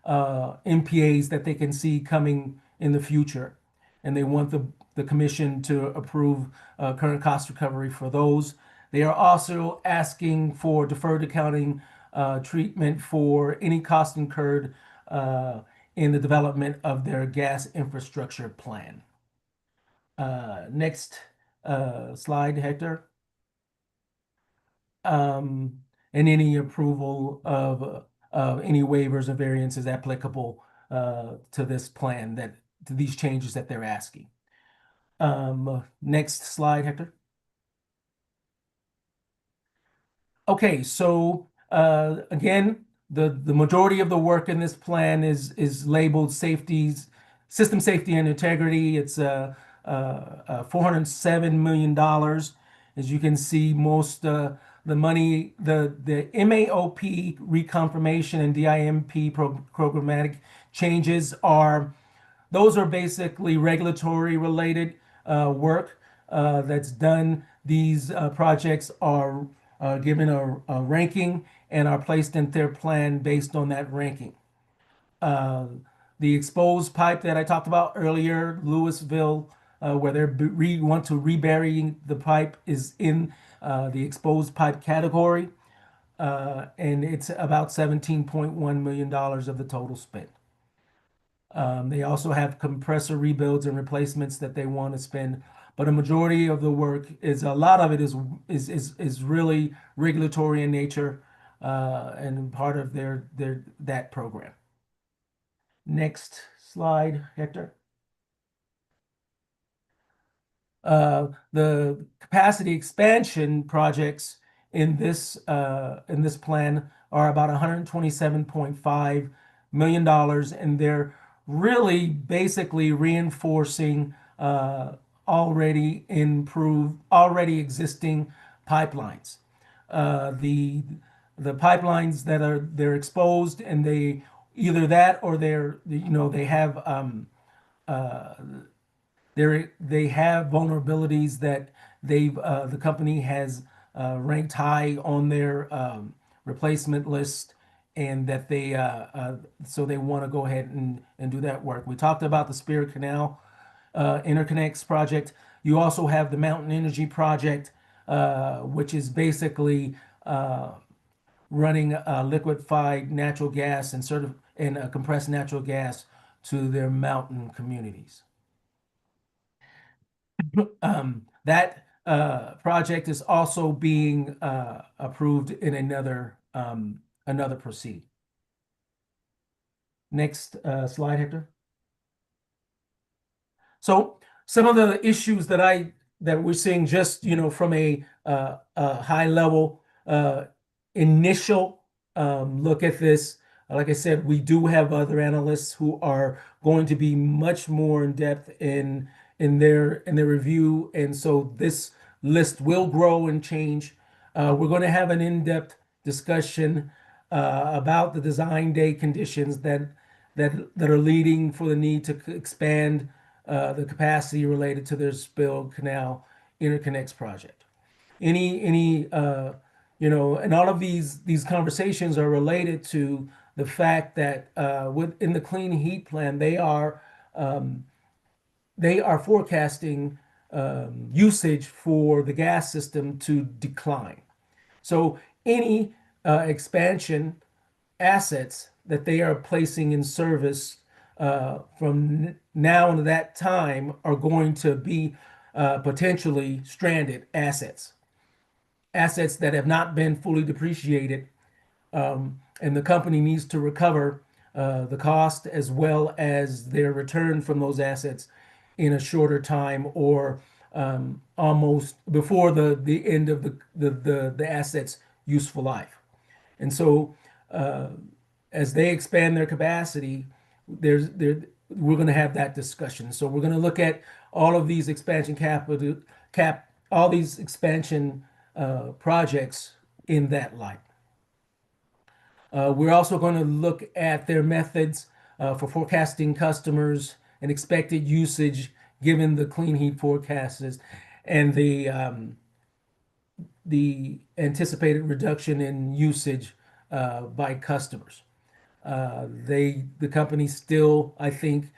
NPAs that they can see coming in the future. And they want the commission to approve current cost recovery for those. They are also asking for deferred accounting treatment for any cost incurred in the development of their gas infrastructure plan. Next slide, Hector. And any approval of any waivers or variances applicable to this plan, to these changes that they're asking. Next slide, Hector. Okay, so again, the majority of the work in this plan is labeled system safety and integrity. It's $407 million. As you can see, most the money, the MAOP reconfirmation and DIMP programmatic changes those are basically regulatory related work that's done. These projects are given a ranking and are placed in their plan based on that ranking. The exposed pipe that I talked about earlier, Louisville, where they want to rebury the pipe, is in the exposed pipe category, and it's about $17.1 million of the total spent. They also have compressor rebuilds and replacements that they want to spend, but a majority of the work a lot of it is really regulatory in nature and part of that program. Next slide, Hector. The capacity expansion projects in this plan are about $127.5 million, and they're really basically reinforcing already existing pipelines. The pipelines that they're exposed, and they either that or they have they have vulnerabilities that the company has ranked high on their replacement list, and that so they want to go ahead and do that work. We talked about the Spirit Canal Interconnects project. You also have the Mountain Energy project, which is basically running liquefied natural gas and compressed natural gas to their mountain communities. That project is also being approved in another proceed. Next slide, Hector. So some of the issues that we're seeing, just from a high level initial look at this. Like I said, we do have other analysts who are going to be much more in depth in their review, and so this list will grow and change. We're going to have an in-depth discussion about the design day conditions that are leading for the need to expand the capacity related to their Spill Canal Interconnects project. And all of these conversations are related to the fact that within the clean heat plan, they are forecasting usage for the gas system to decline. So any expansion assets that they are placing in service from now to that time are going to be potentially stranded assets that have not been fully depreciated, and the company needs to recover the cost as well as their return from those assets in a shorter time or almost before the end of the asset's useful life. And so as they expand their capacity, we're going to have that discussion. So we're going to look at all of these expansion all these expansion projects in that light. We're also going to look at their methods for forecasting customers and expected usage given the clean heat forecasts and the anticipated reduction in usage by customers. The company still, I think,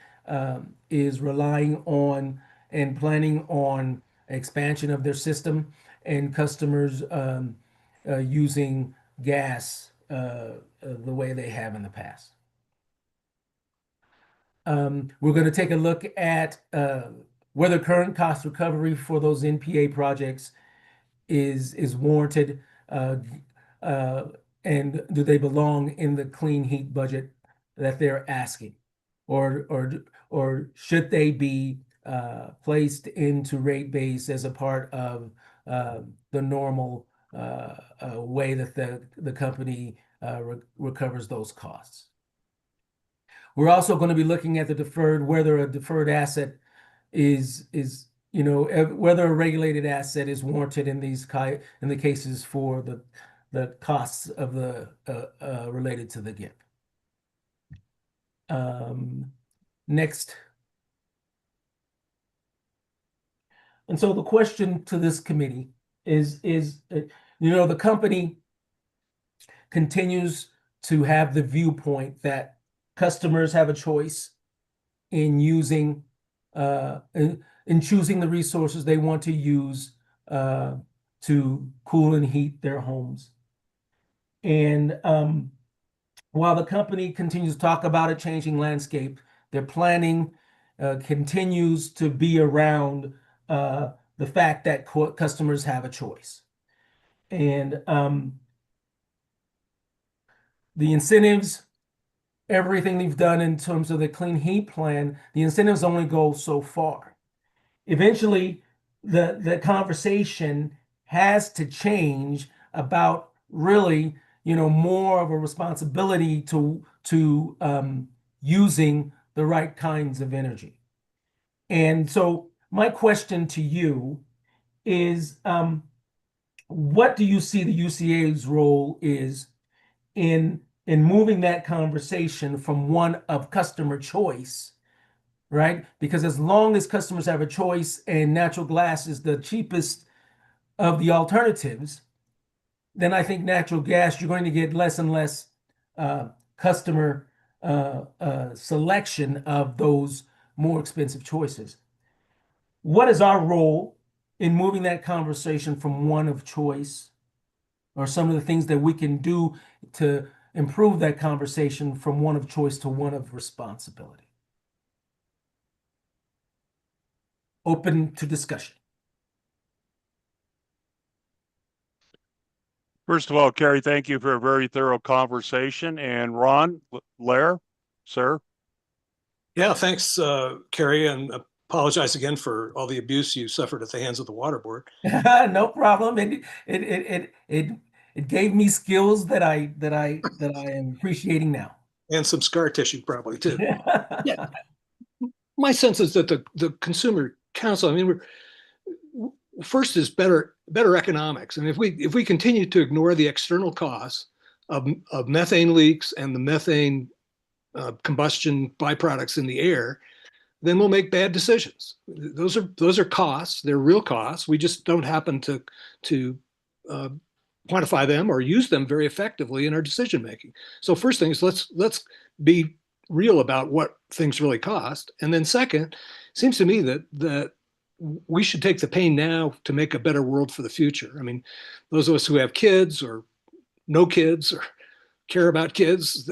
is relying on and planning on expansion of their system and customers using gas the way they have in the past. We're going to take a look at whether current cost recovery for those NPA projects is warranted, and do they belong in the clean heat budget that they're asking, or should they be placed into rate base as a part of the normal way that the company recovers those costs. We're also going to be looking at whether a deferred asset is whether a regulated asset is warranted in the cases for the costs of the related to the GIP. Next. And so the question to this committee is the company continues to have the viewpoint that customers have a choice in using in choosing the resources they want to use to cool and heat their homes. And while the company continues to talk about a changing landscape, their planning continues to be around the fact that customers have a choice. And the incentives, everything they've done in terms of the clean heat plan, the incentives only go so far. Eventually, the conversation has to change about really, more of a responsibility to using the right kinds of energy. And so my question to you is, what do you see the UCA's role is in moving that conversation from one of customer choice, right? Because as long as customers have a choice and natural gas is the cheapest of the alternatives, then I think natural gas, you're going to get less and less customer selection of those more expensive choices. What is our role in moving that conversation from one of choice, or some of the things that we can do to improve that conversation from one of choice to one of responsibility? Open to discussion. First of all, Carrie, thank you for a very thorough conversation. And Ron, Lair, sir. Yeah, thanks, Carrie, and apologize again for all the abuse you suffered at the hands of the water board. No problem. It gave me skills that I am appreciating now. And some scar tissue probably too. Yeah. My sense is that the Consumer Council, first is better economics. And if we continue to ignore the external costs of methane leaks and the methane combustion byproducts in the air, then we'll make bad decisions. Those are costs. They're real costs. We just don't happen to quantify them or use them very effectively in our decision making. So first thing is let's be real about what things really cost. And then second, it seems to me that we should take the pain now to make a better world for the future. Those of us who have kids or no kids or care about kids,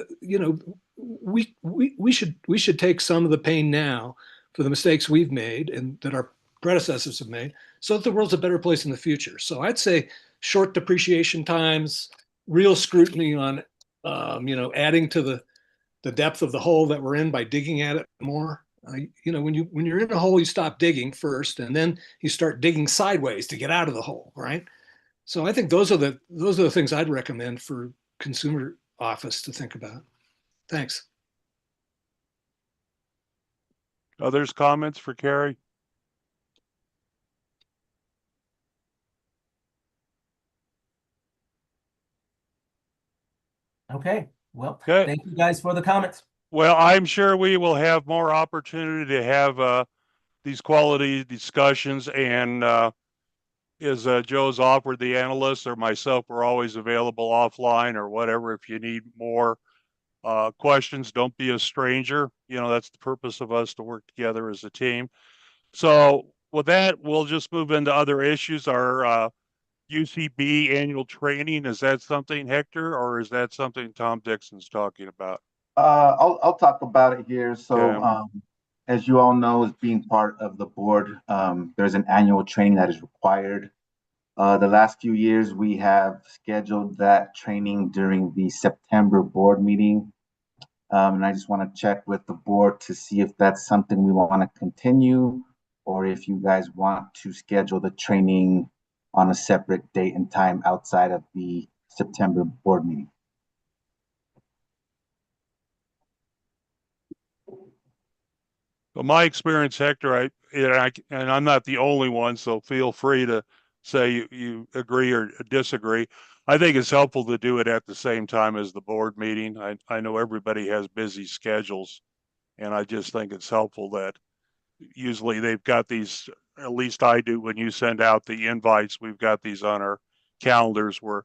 we should take some of the pain now for the mistakes we've made and that our predecessors have made, so that the world's a better place in the future. So I'd say short depreciation times, real scrutiny on adding to the the depth of the hole that we're in by digging at it more. You know, when you're in a hole, you stop digging first, and then you start digging sideways to get out of the hole, right? So I think those are the things I'd recommend for consumer office to think about. Thanks. Others comments for Carrie? Okay, well, Okay. thank you guys for the comments. Well, I'm sure we will have more opportunity to have these quality discussions, and as Joe's offered, the analysts or myself are always available offline or whatever. If you need more questions, don't be a stranger. You know, that's the purpose of us, to work together as a team. So with that, we'll just move into other issues. Our UCB annual training, is that something, Hector, or is that something Tom Dixon's talking about? I'll talk about it here. So, Okay. as you all know, as being part of the board, there's an annual training that is required. The last few years, we have scheduled that training during the September board meeting. And I just want to check with the board to see if that's something we want to continue, or if you guys want to schedule the training on a separate date and time outside of the September board meeting. Well, my experience, Hector, and I'm not the only one, so feel free to say you agree or disagree. I think it's helpful to do it at the same time as the board meeting. I know everybody has busy schedules, and I just think it's helpful that usually they've got these, at least I do, when you send out the invites, we've got these on our calendars, where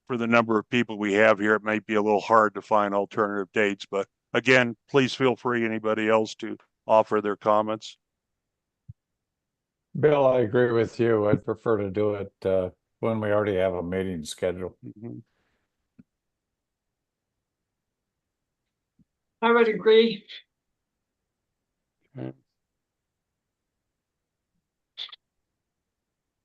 for the number of people we have here, it might be a little hard to find alternative dates. But again, please feel free, anybody else, to offer their comments. Bill, I agree with you. I'd prefer to do it when we already have a meeting scheduled. Mm-hmm. I would agree. Okay.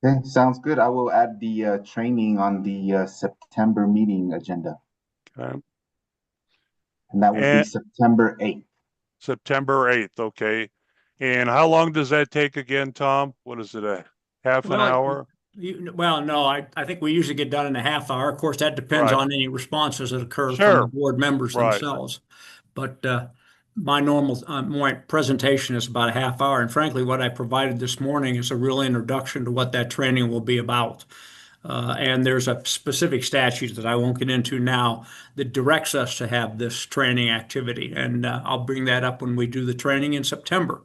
Okay, sounds good. I will add the training on the September meeting agenda, Okay. and that will be And September 8th. September 8th, okay. And how long does that take again, Tom? What is it, a half an Well, hour? well, no, I think we usually get done in a half hour. Of course, that depends Right. on any responses that occur from the Sure. board members Right. themselves. But my normal my presentation is about a half hour. And frankly, what I provided this morning is a real introduction to what that training will be about. And there's a specific statute that I won't get into now that directs us to have this training activity. And I'll bring that up when we do the training in September.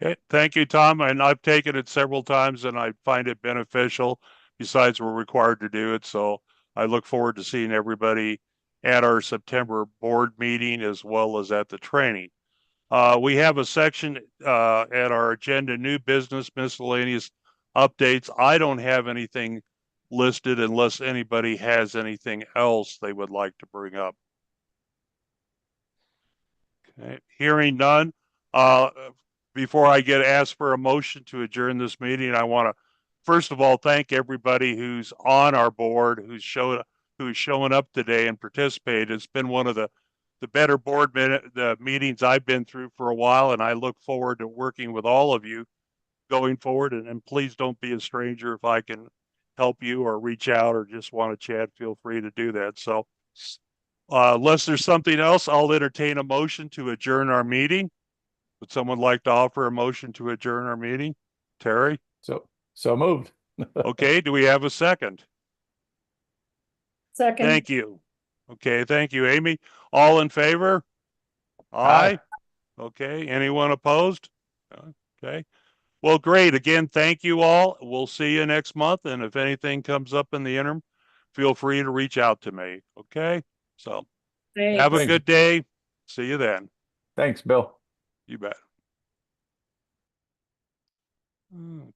Okay, thank you, Tom. And I've taken it several times and I find it beneficial. Besides, we're required to do it. So I look forward to seeing everybody at our September board meeting as well as at the training. We have a section at our agenda, new business miscellaneous updates. I don't have anything listed unless anybody has anything else they would like to bring up. Okay, hearing none. Before I get asked for a motion to adjourn this meeting, I want to first of all thank everybody who's on our board, who's showing up today and participated. It's been one of the better board the meetings I've been through for a while, and I look forward to working with all of you going forward. And please don't be a stranger. If I can help you or reach out or just want to chat, feel free to do that. So unless there's something else, I'll entertain a motion to adjourn our meeting. Would someone like to offer a motion to adjourn our meeting? Terry? So moved. Okay, do we have a second? Second. Thank you. Okay, thank you, Amy. All in favor? Aye. Okay, anyone opposed? Okay. Well, great. Again, thank you all. We'll see you next month. And if anything comes up in the interim, feel free to reach out to me. Okay. So have a Thanks. good day. See you then. Thanks, Bill. You bet. Okay.